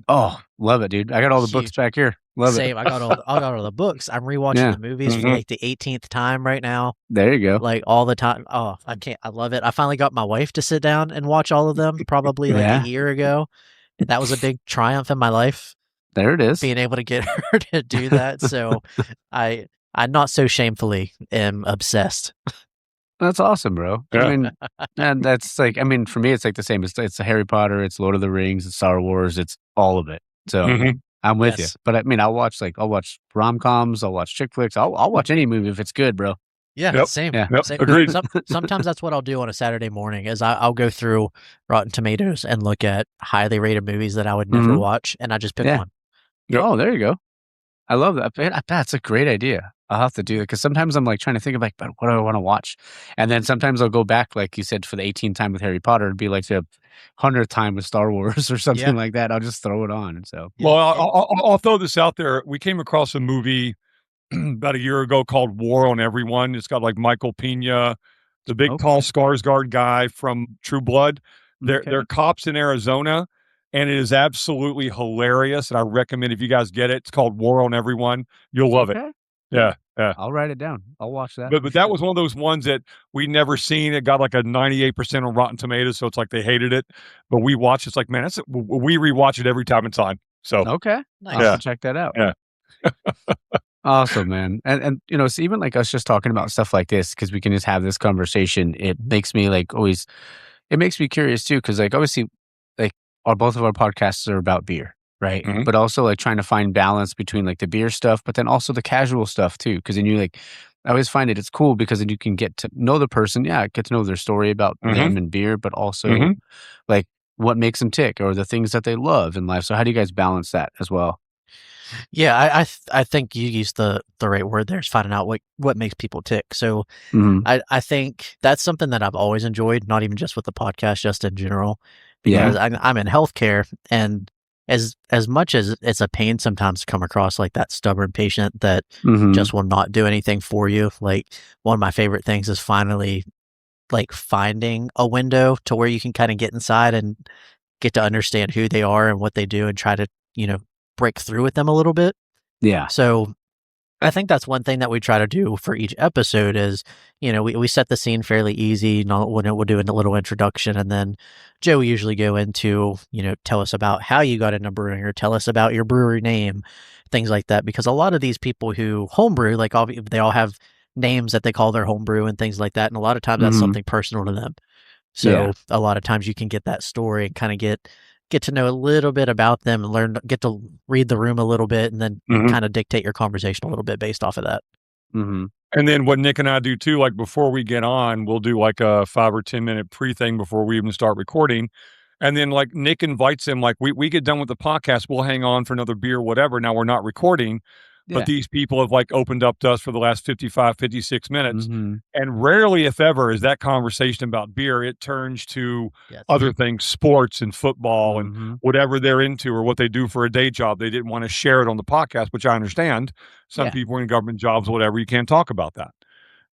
Oh, love it, dude! I got all the books back here. Love it. I got all the books. I'm rewatching the movies for like the 18th time right now. There you go. Like all the time. Oh, I can't. I love it. I finally got my wife to sit down and watch all of them. Probably like a year ago. That was a big triumph in my life. There it is. Being able to get her to do that. So I not so shamefully am obsessed. That's awesome, bro. Yeah. I mean, and that's like, I mean, for me, it's like the same. It's Harry Potter, it's Lord of the Rings, it's Star Wars, it's all of it. So I'm with you. But I mean, I'll watch rom-coms, I'll watch chick flicks, I'll watch any movie if it's good, bro. Yeah, same. Yep. Same. Agreed. Sometimes that's what I'll do on a Saturday morning is I'll go through Rotten Tomatoes and look at highly rated movies that I would never watch, and I just pick one. Yep. Oh, there you go. I love that. That's a great idea. I'll have to do it because sometimes I'm like trying to think of like, but what do I want to watch? And then sometimes I'll go back, like you said, for the 18th time with Harry Potter, it'd be like the 100th time with Star Wars or something like that. I'll just throw it on. And so, well, I'll throw this out there. We came across a movie about a year ago called War on Everyone. It's got like Michael Pena, the big tall Skarsgård guy from True Blood. They're cops in Arizona, and it is absolutely hilarious. And I recommend if you guys get it, it's called War on Everyone. You'll love it. Yeah. I'll write it down. I'll watch that. But that was one of those ones that we'd never seen. It got like a 98% on Rotten Tomatoes, so it's like they hated it. But we watched. It's like, man, we rewatch it every time it's on. So okay, nice. I'll check that out. Yeah. Awesome, man. And so even like us just talking about stuff like this, because we can just have this conversation, it makes me like always, it makes me curious too, because like obviously like both of our podcasts are about beer, right? But also like trying to find balance between like the beer stuff, but then also the casual stuff too. Because then you like, I always find it's cool because then you can get to know the person, get to know their story about them and beer, but also like what makes them tick or the things that they love in life. So how do you guys balance that as well? Yeah, I think you used the right word there is finding out what makes people tick. So Mhm. I think that's something that I've always enjoyed, not even just with the podcast, just in general, Yeah. because I'm in healthcare, and as much as it's a pain sometimes to come across like that stubborn patient that Mhm. just will not do anything for you. Like one of my favorite things is finally like finding a window to where you can kind of get inside and get to understand who they are and what they do and try to, break through with them a little bit. Yeah. So I think that's one thing that we try to do for each episode is, we set the scene fairly easy. We'll do a little introduction, and then Joe will usually go into, tell us about how you got into brewing or tell us about your brewery name, things like that. Because a lot of these people who homebrew, like they all have names that they call their homebrew and things like that. And a lot of times that's Mhm. something personal to them. Yeah. So a lot of times you can get that story and kind of get to know a little bit about them and get to read the room a little bit and then Mhm. kind of dictate your conversation a little bit based off of that. Mhm. And then what Nick and I do too, like before we get on, we'll do like a 5 or 10-minute pre-thing before we even start recording. And then like Nick invites him, like we get done with the podcast, we'll hang on for another beer, whatever. Now we're not recording, but Yeah. these people have like opened up to us for the last 55, 56 minutes. Mhm. And rarely, if ever, is that conversation about beer. It turns to Yes. other things, sports and football and Mhm. whatever they're into or what they do for a day job. They didn't want to share it on the podcast, which I understand. Some Yeah. people in government jobs, whatever, you can't talk about that.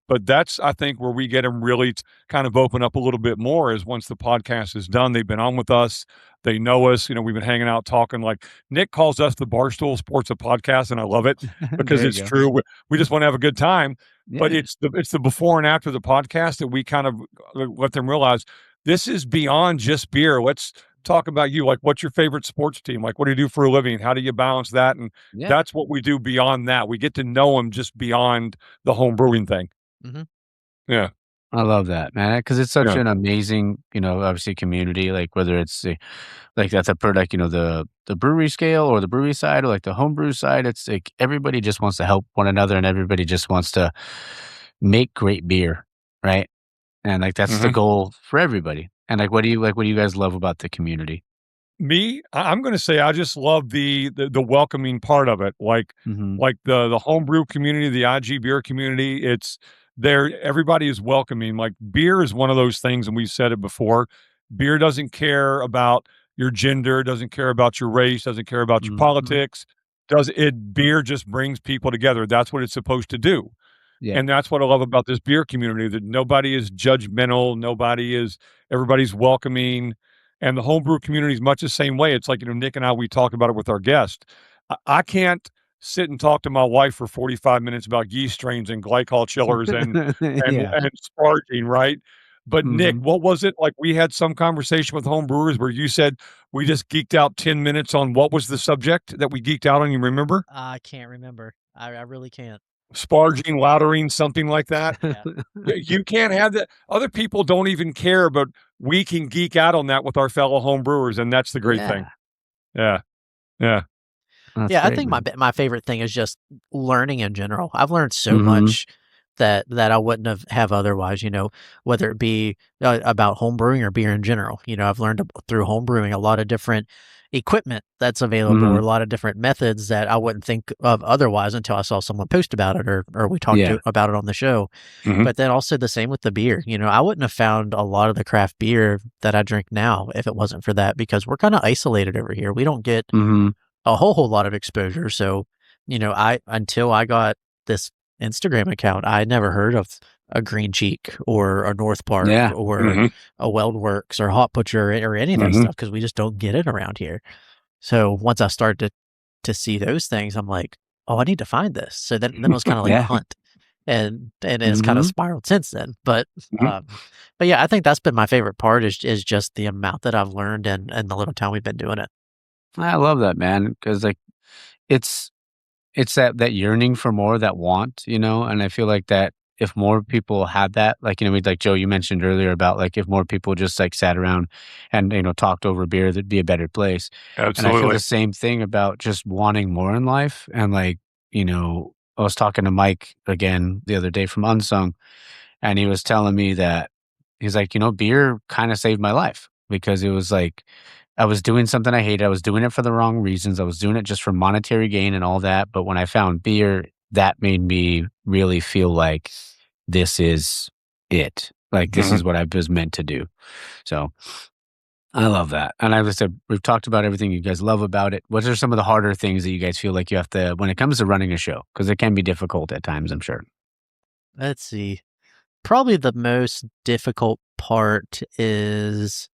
But that's, I think, where we get them really kind of open up a little bit more is once the podcast is done, they've been on with us, they know us, we've been hanging out talking. Like Nick calls us the Barstool Sports of Podcast, and I love it because There you it's go. true. We just want to have a good time, but Yeah. it's the before and after the podcast that we kind of let them realize this is beyond just beer. Let's talk about you. Like, what's your favorite sports team? Like, what do you do for a living? How do you balance that? And Yeah. that's what we do beyond that. We get to know them just beyond the home brewing thing. Mhm. Yeah. I love that, man, because it's such Yeah. an amazing, obviously community, like whether it's like that's a per like, the brewery scale or the brewery side or like the homebrew side, it's like everybody just wants to help one another and everybody just wants to make great beer, right? And like that's the Mhm. goal for everybody. And what do you guys love about the community? Me, I'm gonna say I just love the welcoming part of it, Mhm. like the homebrew community, the IG beer community, it's there everybody is welcoming, like, beer is one of those things, and we've said it before, beer doesn't care about your gender, doesn't care about your race, doesn't care about your Mhm. politics, does it beer just brings people together, that's what it's supposed to do. Yeah. And that's what I love about this beer community, that nobody is judgmental, everybody's welcoming, and the homebrew community is much the same way. It's like, Nick and I, we talk about it with our guests. I can't sit and talk to my wife for 45 minutes about yeast strains and glycol chillers and Yeah. and sparging, right? But Nick, Mhm. what was it like? We had some conversation with home brewers where you said we just geeked out 10 minutes on what was the subject that we geeked out on? You remember? I can't remember. I really can't. Sparging, lautering, something like that. Yeah. You can't have that. Other people don't even care, but we can geek out on that with our fellow home brewers, and that's the great thing. Yeah. Yeah, yeah. That's Yeah, I great, think man. my favorite thing is just learning in general. I've learned so Mhm. much that I wouldn't have otherwise, whether it be about home brewing or beer in general. I've learned through home brewing a lot of different equipment that's available or Mhm. a lot of different methods that I wouldn't think of otherwise until I saw someone post about it or we talked Yeah. about it on the show. Mhm. But then also the same with the beer. I wouldn't have found a lot of the craft beer that I drink now if it wasn't for that because we're kind of isolated over here. We don't get Mhm. a whole lot of exposure. So, I until I got this Instagram account, I never heard of a Green Cheek or a North Park Yeah. or Mhm. a Weldworks or Hot Butcher or any of that Mhm. stuff because we just don't get it around here. So once I started to see those things, I'm like, oh, I need to find this. So then it was kind of like a Yeah. hunt. And it's kind of Mhm. spiraled since then. Mhm. Um, but yeah, I think that's been my favorite part is just the amount that I've learned and the little time we've been doing it. I love that, man, because like, it's it's that yearning for more, that want, and I feel like that if more people had that, like, we like Joe, you mentioned earlier about, like, if more people just, like, sat around and, talked over beer, that'd be a better place, and I feel Absolutely. the same thing about just wanting more in life, and, like, I was talking to Mike again the other day from Unsung, and he was telling me that he's like, "Beer kinda saved my life." because it was like I was doing something I hated. I was doing it for the wrong reasons. I was doing it just for monetary gain and all that. But when I found beer, that made me really feel like this is it. Like this is what I was meant to do. So I love that. And like I said, we've talked about everything you guys love about it. What are some of the harder things that you guys feel like you have to, when it comes to running a show? Because it can be difficult at times, I'm sure. Let's see. Probably the most difficult part is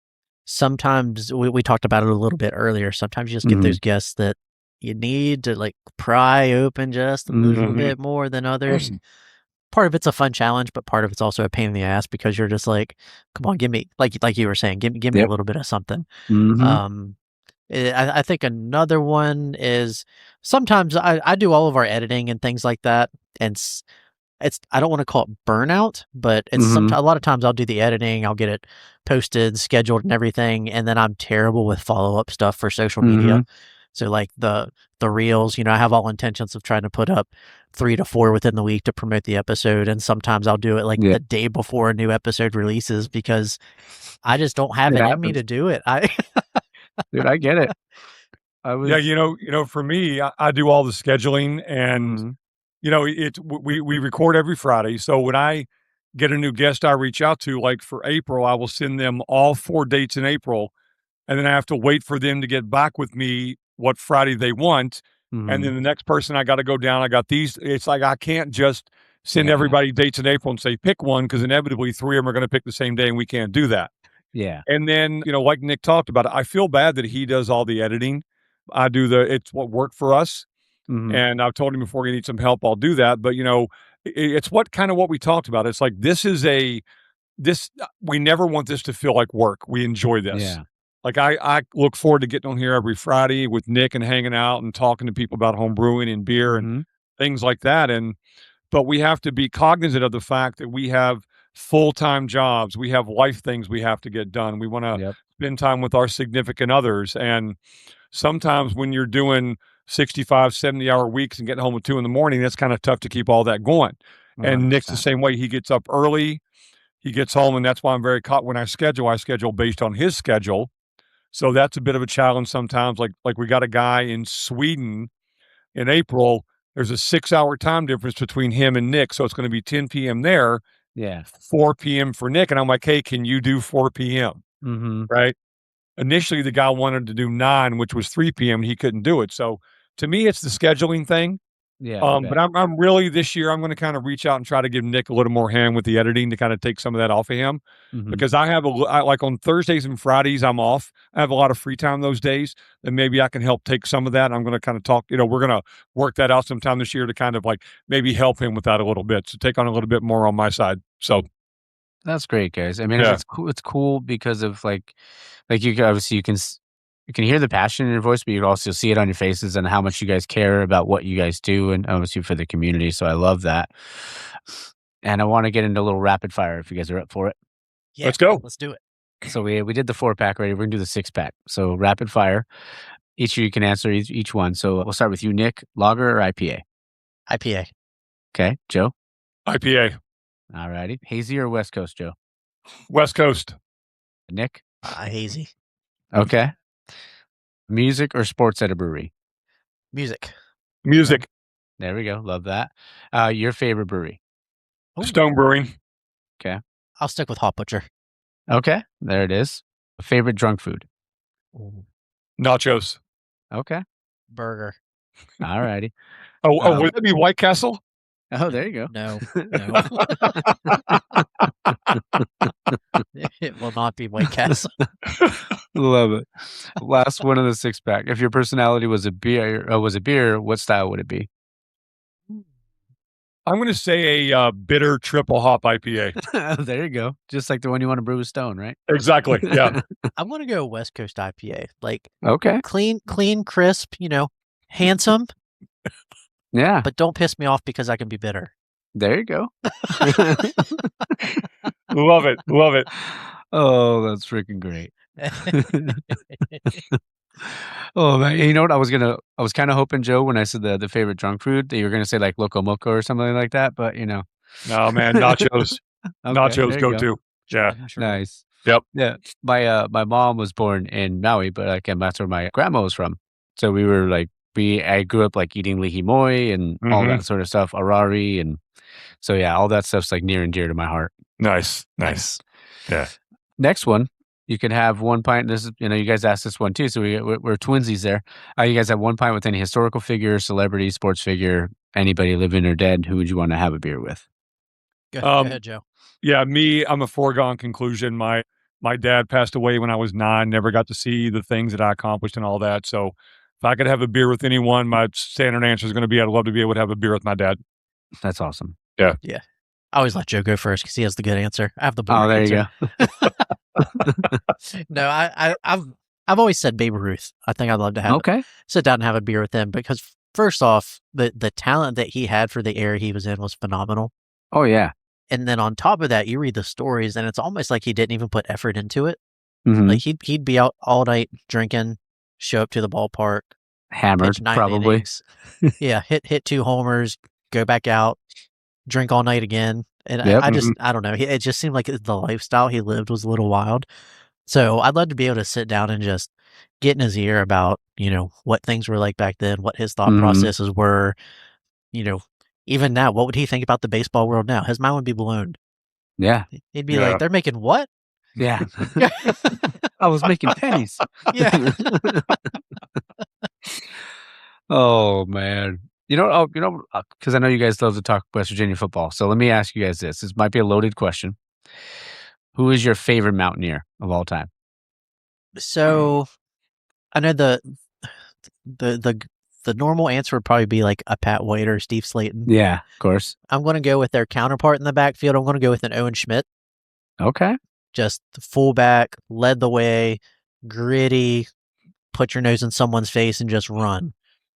sometimes we talked about it a little bit earlier. Sometimes you just get those guests that you need to like pry open just a little bit more than others. Part of it's a fun challenge, but part of it's also a pain in the ass because you're just like, come on, give me like you were saying, give me a little bit of something. I think another one is sometimes I do all of our editing and things like that, and it's I don't want to call it burnout, but it's a lot of times I'll do the editing, I'll get it posted, scheduled, and everything, and then I'm terrible with follow up stuff for social media. So like the reels, I have all intentions of trying to put up 3 to 4 within the week to promote the episode, and sometimes I'll do it like the day before a new episode releases because I just don't have it in me to do it. Dude, I get it. Yeah, for me, I do all the scheduling, and we record every Friday. So when I get a new guest I reach out to, like for April, I will send them all 4 dates in April, and then I have to wait for them to get back with me what Friday they want. And then the next person I got to go down. I got these. It's like I can't just send everybody dates in April and say pick one, because inevitably 3 of them are going to pick the same day, and we can't do that. Yeah. And then, like Nick talked about, I feel bad that he does all the editing. I do it's what worked for us. And I've told him before he needs some help, I'll do that. But, it's what we talked about. It's like, we never want this to feel like work. We enjoy this. Yeah. Like I look forward to getting on here every Friday with Nick and hanging out and talking to people about home brewing and beer and things like that. But we have to be cognizant of the fact that we have full-time jobs. We have life things we have to get done. We want to spend time with our significant others. And sometimes when you're doing 65, 70-hour weeks and getting home at 2 a.m, that's kind of tough to keep all that going. 100%. And Nick's the same way. He gets up early, he gets home, and that's why I'm very caught when I schedule based on his schedule. So that's a bit of a challenge sometimes. Like we got a guy in Sweden in April. There's a 6-hour time difference between him and Nick. So it's going to be 10 p.m. there. Yeah. 4 p.m. for Nick. And I'm like, hey, can you do 4 p.m.? Right. Initially, the guy wanted to do 9, which was 3 p.m. and he couldn't do it. So to me, it's the scheduling thing. Yeah. But I'm really this year, I'm going to kind of reach out and try to give Nick a little more hand with the editing to kind of take some of that off of him, because I like on Thursdays and Fridays, I'm off. I have a lot of free time those days, and maybe I can help take some of that. I'm going to kind of talk, we're going to work that out sometime this year to kind of like maybe help him with that a little bit. So take on a little bit more on my side. So that's great, guys. I mean, it's cool. It's cool because of like you obviously you can hear the passion in your voice, but you can also see it on your faces and how much you guys care about what you guys do, and obviously for the community. So I love that. And I want to get into a little rapid fire if you guys are up for it. Yeah, let's go. Let's do it. So we did the 4-pack already. We're gonna do the 6-pack. So rapid fire. Each of you can answer each one. So we'll start with you, Nick. Lager or IPA? IPA. Okay, Joe. IPA. All righty. Hazy or West Coast, Joe? West Coast. Nick. Hazy. Okay. Music or sports at a brewery? Music. Music. There we go. Love that. Your favorite brewery? Stone Brewing. Okay. I'll stick with Hot Butcher. Okay. There it is. Favorite drunk food? Nachos. Okay. Burger. All righty. Would that be White Castle? Oh, there you go. No. It will not be White Castle. Love it. Last one of the 6-pack. If your personality was a beer, what style would it be? I'm going to say a bitter triple hop IPA. There you go. Just like the one you want to brew with Stone, right? Exactly. Yeah. I'm going to go West Coast IPA. Like clean, crisp, handsome. Yeah. But don't piss me off because I can be bitter. There you go. Love it. Love it. Oh, that's freaking great. Oh man, you know what? I was kind of hoping, Joe, when I said the favorite drunk food, that you were gonna say like Loco Moco or something like that, but No, man, nachos. Okay, Nachos go too. Yeah. Nice. Yep. Yeah. My mom was born in Maui, but again, that's where my grandma was from. So we were like, I grew up like eating lihi moi and all that sort of stuff, arari, and so yeah, all that stuff's like near and dear to my heart. Nice. Yeah. Next one, you can have 1 pint. This is, you guys asked this one too, so we're twinsies there. You guys have 1 pint with any historical figure, celebrity, sports figure, anybody living or dead. Who would you want to have a beer with? Go ahead, Joe. Yeah, I'm a foregone conclusion. My dad passed away when I was 9, never got to see the things that I accomplished and all that. So if I could have a beer with anyone, my standard answer is going to be I'd love to be able to have a beer with my dad. That's awesome. Yeah. Yeah. I always let Joe go first because he has the good answer. I have the boring there answer. you go. No, I've always said Babe Ruth. I think I'd love to have sit down and have a beer with him because first off, the talent that he had for the era he was in was phenomenal. Oh yeah. And then on top of that, you read the stories and it's almost like he didn't even put effort into it. Mhm. Like he'd be out all night drinking, show up to the ballpark, Hammered, pitch 9 probably. innings. Yeah, hit 2 homers, go back out, drink all night again. And Yep. I don't know. It just seemed like the lifestyle he lived was a little wild. So I'd love to be able to sit down and just get in his ear about, what things were like back then, what his thought processes were, even now, what would he think about the baseball world now? His mind would be blown. Yeah. He'd be like, they're making what? Yeah. I was making pennies. Yeah. Oh man. Because I know you guys love to talk West Virginia football. So let me ask you guys this. This might be a loaded question. Who is your favorite Mountaineer of all time? So I know the normal answer would probably be like a Pat White or Steve Slayton. Yeah, of course. I'm going to go with their counterpart in the backfield. I'm going to go with an Owen Schmidt. Okay. Just fullback, led the way, gritty, put your nose in someone's face and just run.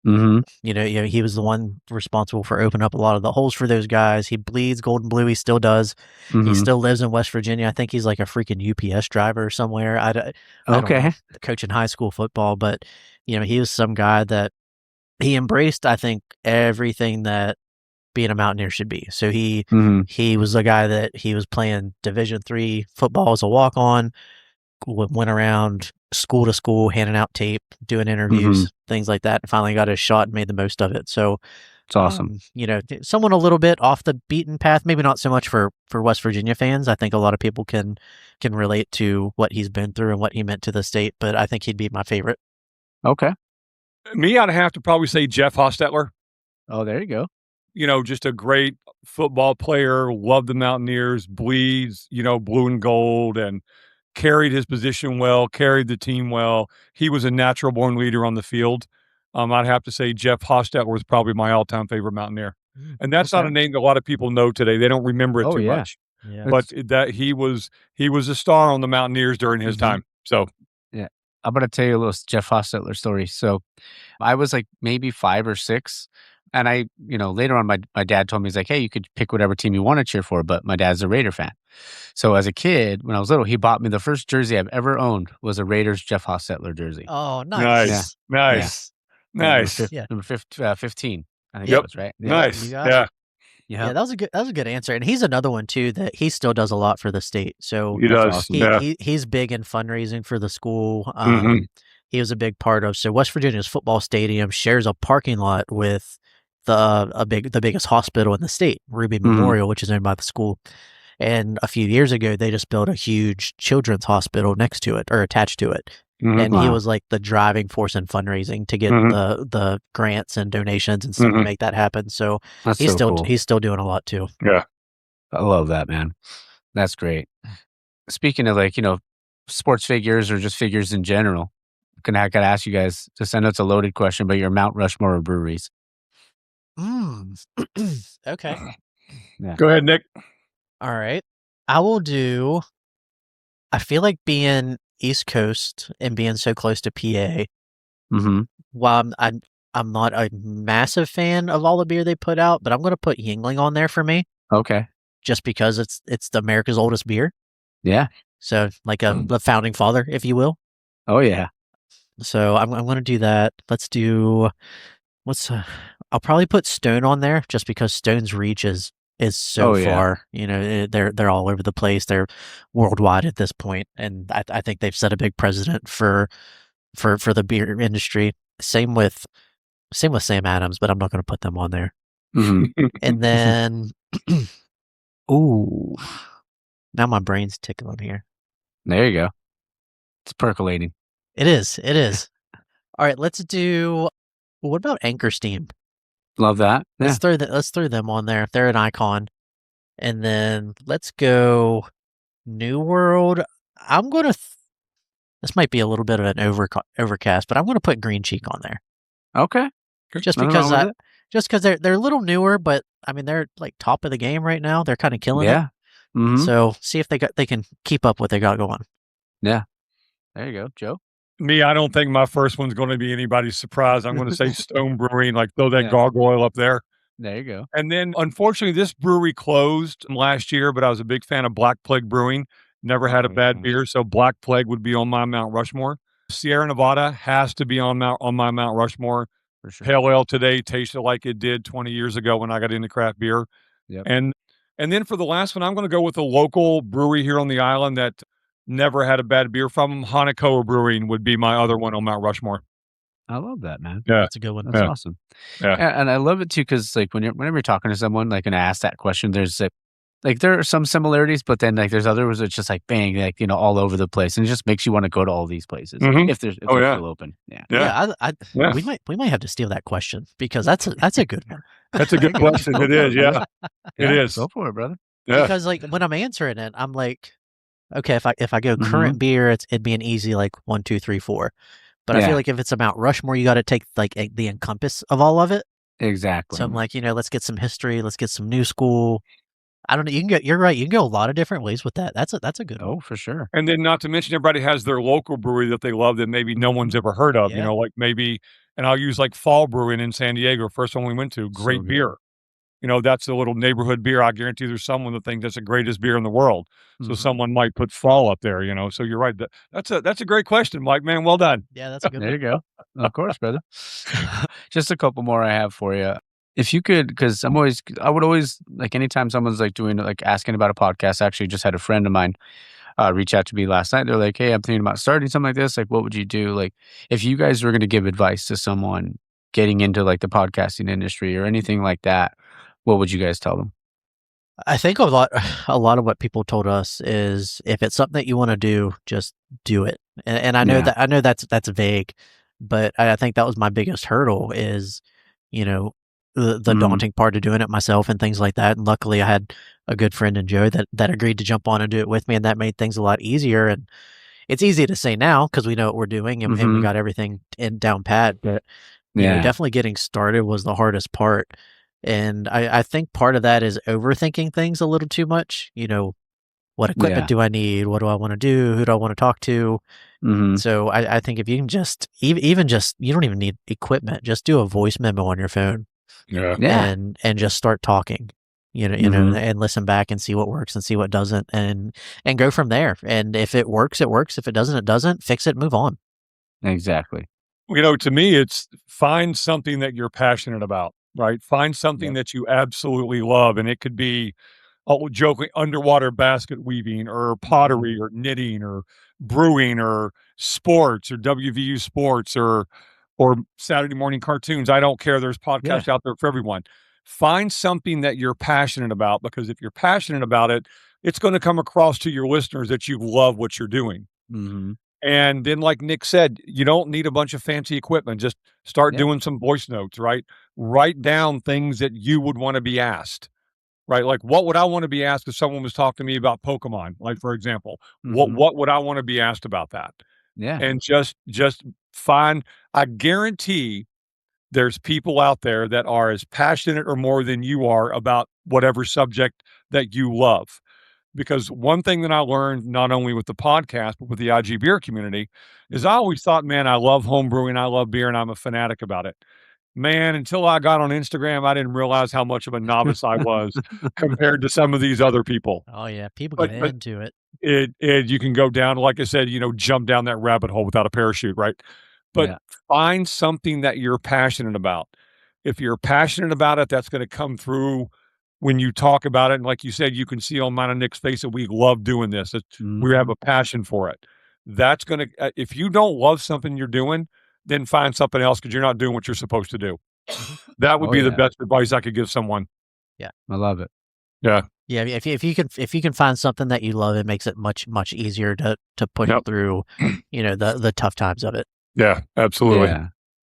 Mm-hmm. He was the one responsible for opening up a lot of the holes for those guys. He bleeds gold and blue. He still does. Mm-hmm. He still lives in West Virginia. I think he's like a freaking UPS driver somewhere. I don't know, coaching high school football, but he was some guy that he embraced, I think, everything that being a Mountaineer should be. So he was a guy that he was playing Division III football as a walk-on, went around school to school, handing out tape, doing interviews, things like that, and finally got his shot and made the most of it. So it's awesome. Someone a little bit off the beaten path, maybe not so much for West Virginia fans. I think a lot of people can relate to what he's been through and what he meant to the state, but I think he'd be my favorite. Okay. Me, I'd have to probably say Jeff Hostetler. Oh, there you go. Just a great football player, loved the Mountaineers, bleeds, blue and gold, and carried his position well, carried the team well. He was a natural born leader on the field. I'd have to say Jeff Hostetler was probably my all-time favorite Mountaineer. And that's not a name that a lot of people know today. They don't remember it too much. Yeah. But that he was a star on the Mountaineers during his time. So yeah. I'm going to tell you a little Jeff Hostetler story. So I was like maybe 5 or 6. And I, later on, my dad told me, he's like, hey, you could pick whatever team you want to cheer for. But my dad's a Raider fan. So as a kid, when I was little, he bought me the first jersey I've ever owned was a Raiders Jeff Hostetler jersey. Oh, nice. Nice. Number 15, I think Yep. that was right. Nice. Yeah, that was a good answer. And he's another one too that he still does a lot for the state. So he does. Awesome. He's big in fundraising for the school. He was a big part of. So West Virginia's football stadium shares a parking lot with the biggest hospital in the state, Ruby Memorial, which is owned by the school. And a few years ago, they just built a huge children's hospital next to it or attached to it. And he was like the driving force in fundraising to get the grants and donations and stuff to make that happen. So he's still doing a lot too. Yeah. I love that, man. That's great. Speaking of sports figures or just figures in general, I gotta ask you guys, just I know it's a loaded question, but your Mount Rushmore of breweries. Okay. Yeah. Go ahead, Nick. All right. I feel like being East Coast and being so close to PA, while I'm not a massive fan of all the beer they put out, but I'm going to put Yuengling on there for me. Okay. Just because it's the America's oldest beer. Yeah. So like the founding father, if you will. Oh yeah. So I'm going to do that. Let's do I'll probably put Stone on there just because Stone's reach is is so Oh, yeah. far. They're all over the place. They're worldwide at this point, and I think they've set a big precedent for the beer industry. Same with Sam Adams, but I'm not going to put them on there. Mhm. And then, ooh, now my brain's tickling here. There you go. It's percolating. It is. All right, let's do. What about Anchor Steam? Love that. Yeah. Let's throw them on there. They're an icon. And then let's go New World. I'm gonna. This might be a little bit of an overcast, but I'm gonna put Green Cheek on there Okay. just Nothing because wrong with they're a little newer, but I mean they're like top of the game right now. They're kind of killing it. Yeah. Mhm. So see if they can keep up what they got going. Yeah. There you go, Joe. Me, I don't think my first one's going to be anybody's surprise. I'm going to say Stone Brewing, like throw that Yeah. gargoyle up there. There you go. And then, unfortunately, this brewery closed last year, but I was a big fan of Black Plague Brewing. Never had a bad beer, so Black Plague would be on my Mount Rushmore. Sierra Nevada has to be on my Mount Rushmore. For sure. Pale ale today tasted like it did 20 years ago when I got into craft beer. Yep. And then for the last one, I'm going to go with a local brewery here on the island that never had a bad beer from them. Hanakoa Brewing would be my other one on Mount Rushmore. I love that, man. Yeah. That's a good one. That's awesome. Yeah. And I love it too because like whenever you're talking to someone like and ask that question, there's like there are some similarities, but then like there's others that's just like bang, like all over the place, and it just makes you want to go to all these places Mhm. if they're yeah. still open. Yeah. Yeah. Yeah. We might have to steal that question because that's a good one. That's a good question. It is. Yeah. It is. Go for it, brother. Yeah. Because like when I'm answering it, I'm like, okay, if I go Mhm. current beer, it'd be an easy like 1, 2, 3, 4. But I Yeah. feel like if it's a Mount Rushmore, you got to take like the encompass of all of it. Exactly. So I'm like, let's get some history, let's get some new school. I don't know. You're right. You can go a lot of different ways with that. That's a good one. Oh, for sure. And then not to mention everybody has their local brewery that they love that maybe no one's ever heard of, Yeah. like maybe, and I'll use like Fall Brewing in San Diego, first one we went to, So great good. beer. That's a little neighborhood beer. I guarantee there's someone that thinks that's the greatest beer in the world. So Mhm. someone might put Fall up there, so you're right. That's a great question, Mike, man. Well done. Yeah, that's a good There one. you go. Of course, brother. Just a couple more I have for you. If you could, because I would always like anytime someone's like doing like asking about a podcast. I actually just had a friend of mine reach out to me last night. They're like, "Hey, I'm thinking about starting something like this. Like, what would you do? Like, if you guys were going to give advice to someone getting into like the podcasting industry or anything like that, what would you guys tell them?" I think a lot of what people told us is if it's something that you want to do, just do it. And I know Yeah. that's vague, but I think that was my biggest hurdle is, the Mhm. daunting part of doing it myself and things like that. And luckily I had a good friend in Joe that agreed to jump on and do it with me, and that made things a lot easier. And it's easy to say now because we know what we're doing and we Mhm. got everything down pat, but Yeah. definitely getting started was the hardest part. And I think part of that is overthinking things a little too much. What equipment Yeah. do I need? What do I want to do? Who do I want to talk to? Mhm. So I think if you can just, even just, you don't even need equipment. Just do a voice memo on your phone Yeah. Yeah. and just start talking, Mhm. and listen back and see what works and see what doesn't and go from there. And if it works, it works. If it doesn't, it doesn't. Fix it, move on. Exactly. To me, it's find something that you're passionate about, right? Find something Yep. that you absolutely love. And it could be, joking, underwater basket weaving or pottery or knitting or brewing or sports or WVU sports or Saturday morning cartoons. I don't care. There's podcasts out there for everyone. Find something that you're passionate about, because if you're passionate about it, it's going to come across to your listeners that you love what you're doing. Mhm. And then, like Nick said, you don't need a bunch of fancy equipment. Just start Yeah. doing some voice notes, right? Write down things that you would want to be asked, right? Like, what would I want to be asked if someone was talking to me about Pokemon? Like, for example, Mhm. what would I want to be asked about that? Yeah. And just find. I guarantee there's people out there that are as passionate or more than you are about whatever subject that you love. Because one thing that I learned, not only with the podcast, but with the IG beer community, is I always thought, man, I love home brewing, I love beer, and I'm a fanatic about it. Man, until I got on Instagram, I didn't realize how much of a novice I was compared to some of these other people. Oh yeah, people But get but into it. it you can go down, like I said, jump down that rabbit hole without a parachute, right? But Yeah. find something that you're passionate about. If you're passionate about it, that's going to come through when you talk about it, and like you said, you can see on mine and Nick's face that we love doing this. We have a passion for it. That's gonna if you don't love something you're doing, then find something else because you're not doing what you're supposed to do. That would be the best advice I could give someone. Yeah, I love it. Yeah. Yeah, if you can find something that you love, it makes it much easier to push through, the tough times of it. Yeah, absolutely.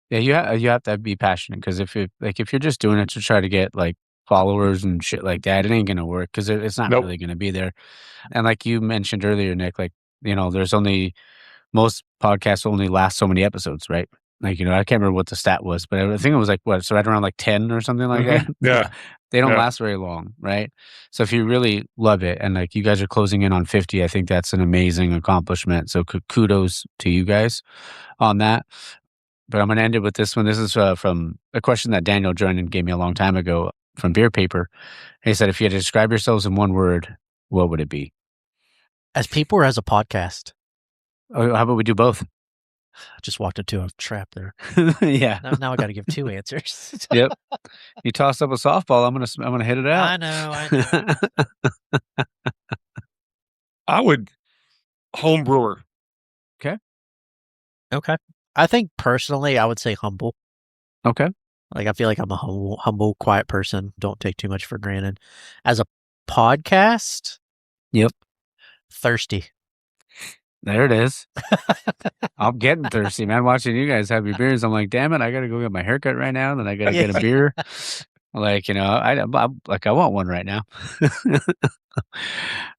Yeah, you have to be passionate because if you're just doing it to try to get like followers and shit like that, it ain't gonna work because it's not really gonna be there. And like you mentioned earlier, Nick, like there's only most podcasts only last so many episodes, right? Like I can't remember what the stat was, but I think it was like so right around like 10 or something like that. Yeah. They don't last very long, right? So if you really love it and like you guys are closing in on 50, I think that's an amazing accomplishment. So kudos to you guys on that. But I'm going to end it with this one. This is from a question that Daniel joined and gave me a long time ago from Beer Paper. He said, if you had to describe yourselves in one word, what would it be? As people or as a podcast? Oh, how about we do both? I just walked into a trap there. Yeah. Now I got to give two answers. Yep. You tossed up a softball. I'm gonna hit it out. I know. I would home brewer. Okay. I think personally, I would say humble. Okay. Like I feel like I'm a humble, quiet person. Don't take too much for granted. As a podcast, Yep. Thirsty. There it is. I'm getting thirsty, man. Watching you guys have your beers, I'm like, damn it, I gotta go get my haircut right now. Then I gotta get a beer. Like, I want one right now.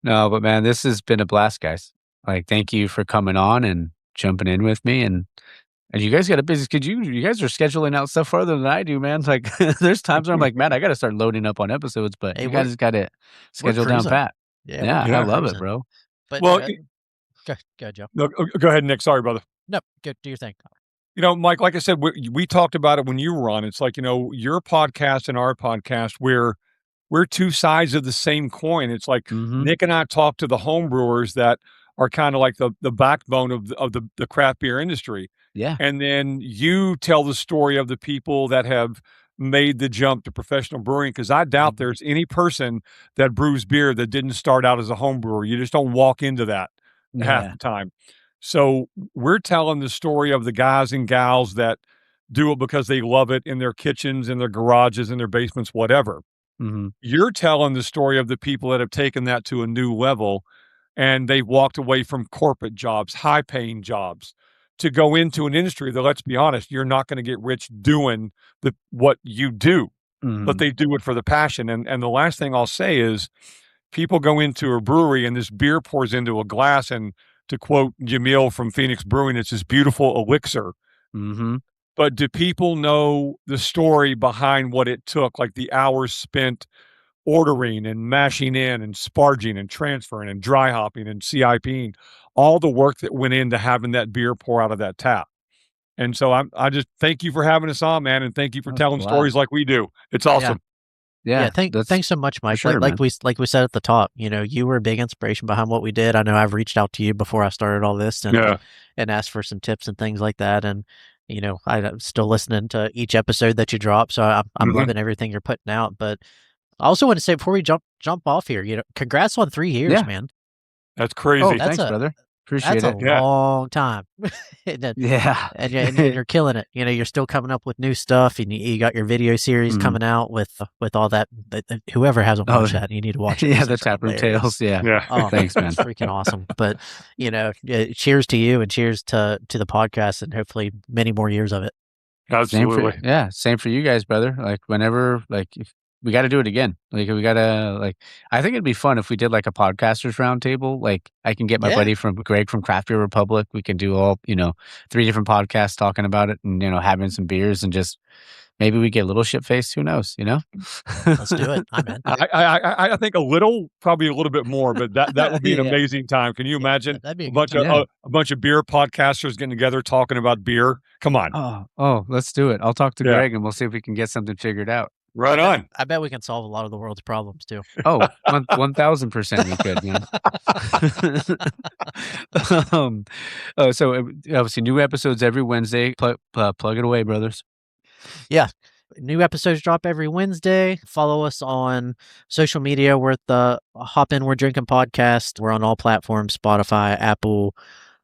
No, but man, this has been a blast, guys. Like, thank you for coming on and jumping in with me. And you guys got a busy. You guys are scheduling out stuff farther than I do, man. Like, there's times where I'm like, man, I got to start loading up on episodes, but you guys got it scheduled down pat. Yeah, I love it, bro. But Well, go ahead, Joe. No, go ahead, Nick. Sorry, brother. No, do your thing. Mike, like I said, we talked about it when you were on. It's like, your podcast and our podcast, we're two sides of the same coin. It's like Nick and I talk to the home brewers that are kind of like the backbone of the craft beer industry. Yeah. And then you tell the story of the people that have made the jump to professional brewing, because I doubt there's any person that brews beer that didn't start out as a home brewer. You just don't walk into that half the time. So we're telling the story of the guys and gals that do it because they love it in their kitchens, in their garages, in their basements, whatever. You're telling the story of the people that have taken that to a new level, and they've walked away from corporate jobs, high-paying jobs, to go into an industry that, let's be honest, you're not going to get rich doing what you do, but they do it for the passion. And the last thing I'll say is, people go into a brewery and this beer pours into a glass, and to quote Jamil from Phoenix Brewing, it's this beautiful elixir. But do people know the story behind what it took, like the hours spent ordering and mashing in and sparging and transferring and dry hopping and CIPing, all the work that went into having that beer pour out of that tap? And so I just thank you for having us on, man, and thank you for telling stories like we do. It's awesome. Yeah. Thanks so much, Mike. Sure, like we said at the top, you were a big inspiration behind what we did. I know I've reached out to you before I started all this and asked for some tips and things like that. And I'm still listening to each episode that you drop, so I'm loving everything you're putting out. But I also want to say before we jump off here, congrats on 3 years, man. That's crazy. Oh, thanks, brother. Appreciate it. That's a long time. And you're killing it. You're still coming up with new stuff, and you got your video series coming out with all that. Whoever hasn't watched that, you need to watch it. Yeah, the Taproom Tales. Yeah. Oh, thanks, man. It's freaking awesome. But cheers to you, and cheers to the podcast, and hopefully many more years of it. Absolutely. Same for you guys, brother. Like whenever, if we got to do it again. Like we got to I think it'd be fun if we did like a podcasters roundtable. Like I can get my buddy Greg from Craft Beer Republic. We can do all, 3 different podcasts talking about it and, having some beers and just maybe we get a little shit faced. Who knows, Let's do it. I'm in. I think probably a little bit more, but that would be an amazing time. Can you imagine that'd be a bunch of beer podcasters getting together talking about beer? Come on. Oh, let's do it. I'll talk to Greg and we'll see if we can get something figured out. Right on. I bet we can solve a lot of the world's problems too. Oh, 1000% we could, man. So obviously new episodes every Wednesday. Plug it away, brothers. Yeah. New episodes drop every Wednesday. Follow us on social media. We're at the Hopin We're Drinking podcast. We're on all platforms: Spotify, Apple,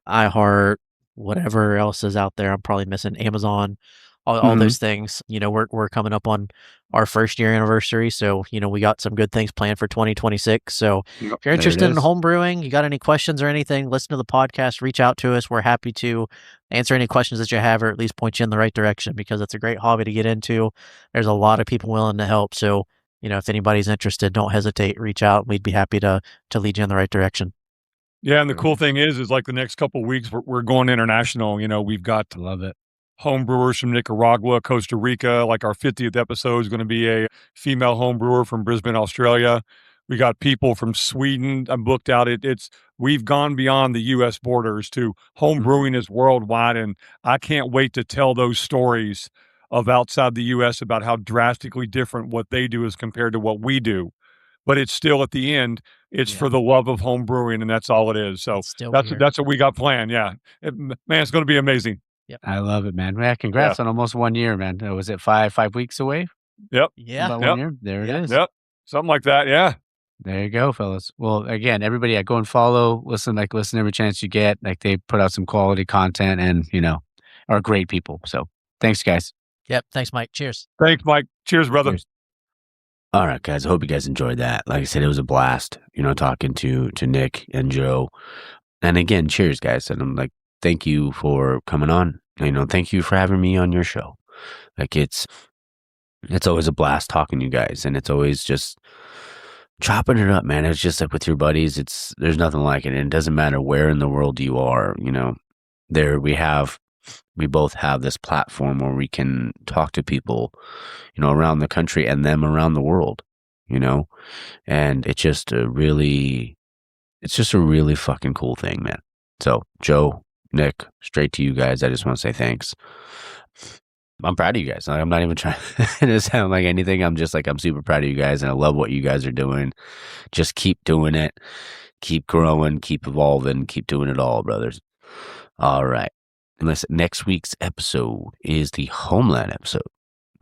iHeart, whatever else is out there. I'm probably missing Amazon, all those things. We're coming up on our first year anniversary, so we got some good things planned for 2026. So if you're interested in home brewing, you got any questions or anything, listen to the podcast, reach out to us. We're happy to answer any questions that you have, or at least point you in the right direction, because it's a great hobby to get into. There's a lot of people willing to help. So if anybody's interested, don't hesitate, reach out. We'd be happy to lead you in the right direction. Yeah, and the cool thing is like the next couple of weeks we're going international. We've got Love it. home brewers from Nicaragua, Costa Rica. Like our 50th episode is going to be a female home brewer from Brisbane, Australia. We got people from Sweden. I'm booked out. We've gone beyond the U.S. borders to home brewing is worldwide, and I can't wait to tell those stories of outside the U.S. about how drastically different what they do is compared to what we do. But it's still at the end, it's for the love of home brewing, and that's all it is. So that's what we got planned. Yeah, man, it's going to be amazing. Yep. I love it, man. Yeah, congrats on almost 1 year, man. Was it 5 weeks away? Yep. Yeah. About 1 year? There it is. Yep. Something like that. Yeah. There you go, fellas. Well, again, everybody, go and follow, listen every chance you get. Like, they put out some quality content and, are great people. So thanks, guys. Yep. Thanks, Mike. Cheers. Thanks, Mike. Cheers, brother. Cheers. All right, guys. I hope you guys enjoyed that. Like I said, it was a blast, talking to Nick and Joe. And again, cheers, guys. And I'm like, thank you for coming on. Thank you for having me on your show. Like, it's always a blast talking to you guys, and it's always just chopping it up, man. It's just like with your buddies. There's nothing like it. And it doesn't matter where in the world you are. We both have this platform where we can talk to people, around the country and them around the world, and it's just a really fucking cool thing, man. So Joe, Nick, straight to you guys. I just want to say thanks. I'm proud of you guys. I'm not even trying to sound like anything. I'm just like, I'm super proud of you guys, and I love what you guys are doing. Just keep doing it. Keep growing, keep evolving, keep doing it all, brothers. All right. And listen, next week's episode is the Homeland episode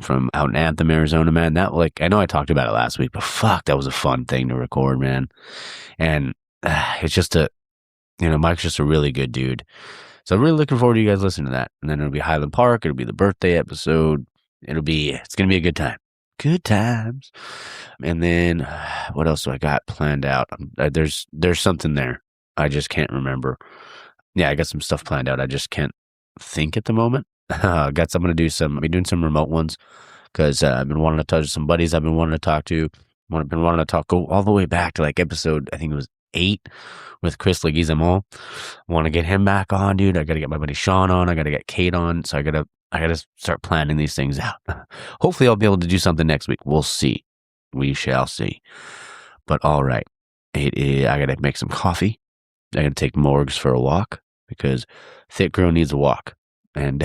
from out in Anthem, Arizona, man. I know I talked about it last week, but fuck, that was a fun thing to record, man. And it's just Mike's just a really good dude. So I'm really looking forward to you guys listening to that. And then it'll be Highland Park. It'll be the birthday episode. It's going to be a good time. Good times. And then what else do I got planned out? There's something there. I just can't remember. Yeah, I got some stuff planned out. I just can't think at the moment. I'm going to do I'll be doing some remote ones because I've been wanting to touch some buddies I've been wanting to talk to. I've been wanting to go all the way back to like episode, I think it was 8 with Chris Leguizamo. I want to get him back on, dude. I got to get my buddy Sean on. I got to get Kate on. So I got to start planning these things out. Hopefully I'll be able to do something next week. We'll see. We shall see. But all right. I got to make some coffee. I got to take Morgs for a walk because thick girl needs a walk. And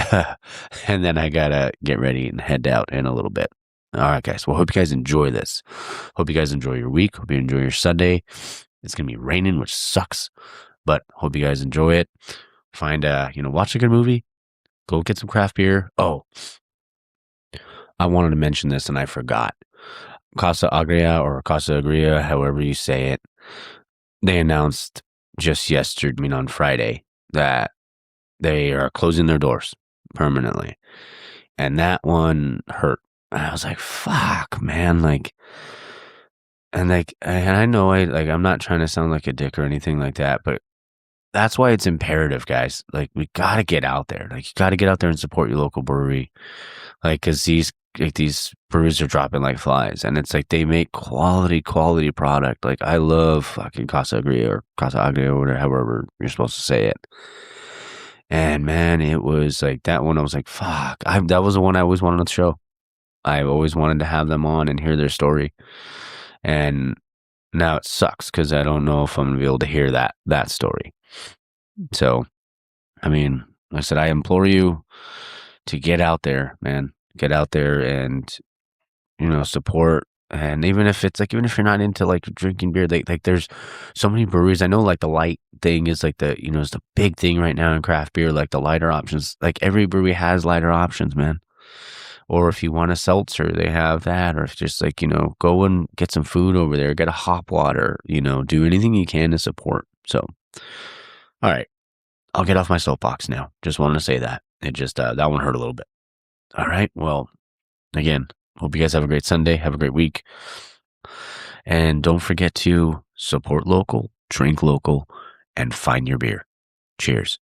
then I got to get ready and head out in a little bit. All right, guys. Well, hope you guys enjoy this. Hope you guys enjoy your week. Hope you enjoy your Sunday. It's going to be raining, which sucks, but hope you guys enjoy it. Find, watch a good movie. Go get some craft beer. Oh, I wanted to mention this and I forgot. Casa Agria or Casa Agria, however you say it, they announced just yesterday, on Friday, that they are closing their doors permanently. And that one hurt. I was like, fuck, man. And I know I'm not trying to sound like a dick or anything like that, but that's why it's imperative, guys. Like, we got to get out there. Like, you got to get out there and support your local brewery. Like, cause these breweries are dropping like flies, and it's like, they make quality product. Like, I love fucking Casa Agria or whatever, however you're supposed to say it. And man, it was like that one. I was like, fuck, that was the one I always wanted on the show. I always wanted to have them on and hear their story. And now it sucks because I don't know if I'm going to be able to hear that story. So, like I said, I implore you to get out there, man. Get out there and, support. And even if you're not into like drinking beer, like there's so many breweries. I know like the light thing is like it's the big thing right now in craft beer, like the lighter options. Like every brewery has lighter options, man. or if you want a seltzer, they have that, or if just like, go and get some food over there, get a hop water, do anything you can to support. So, all right, I'll get off my soapbox now. Just wanted to say that. It just, that one hurt a little bit. All right. Well, again, hope you guys have a great Sunday. Have a great week. And don't forget to support local, drink local, and find your beer. Cheers.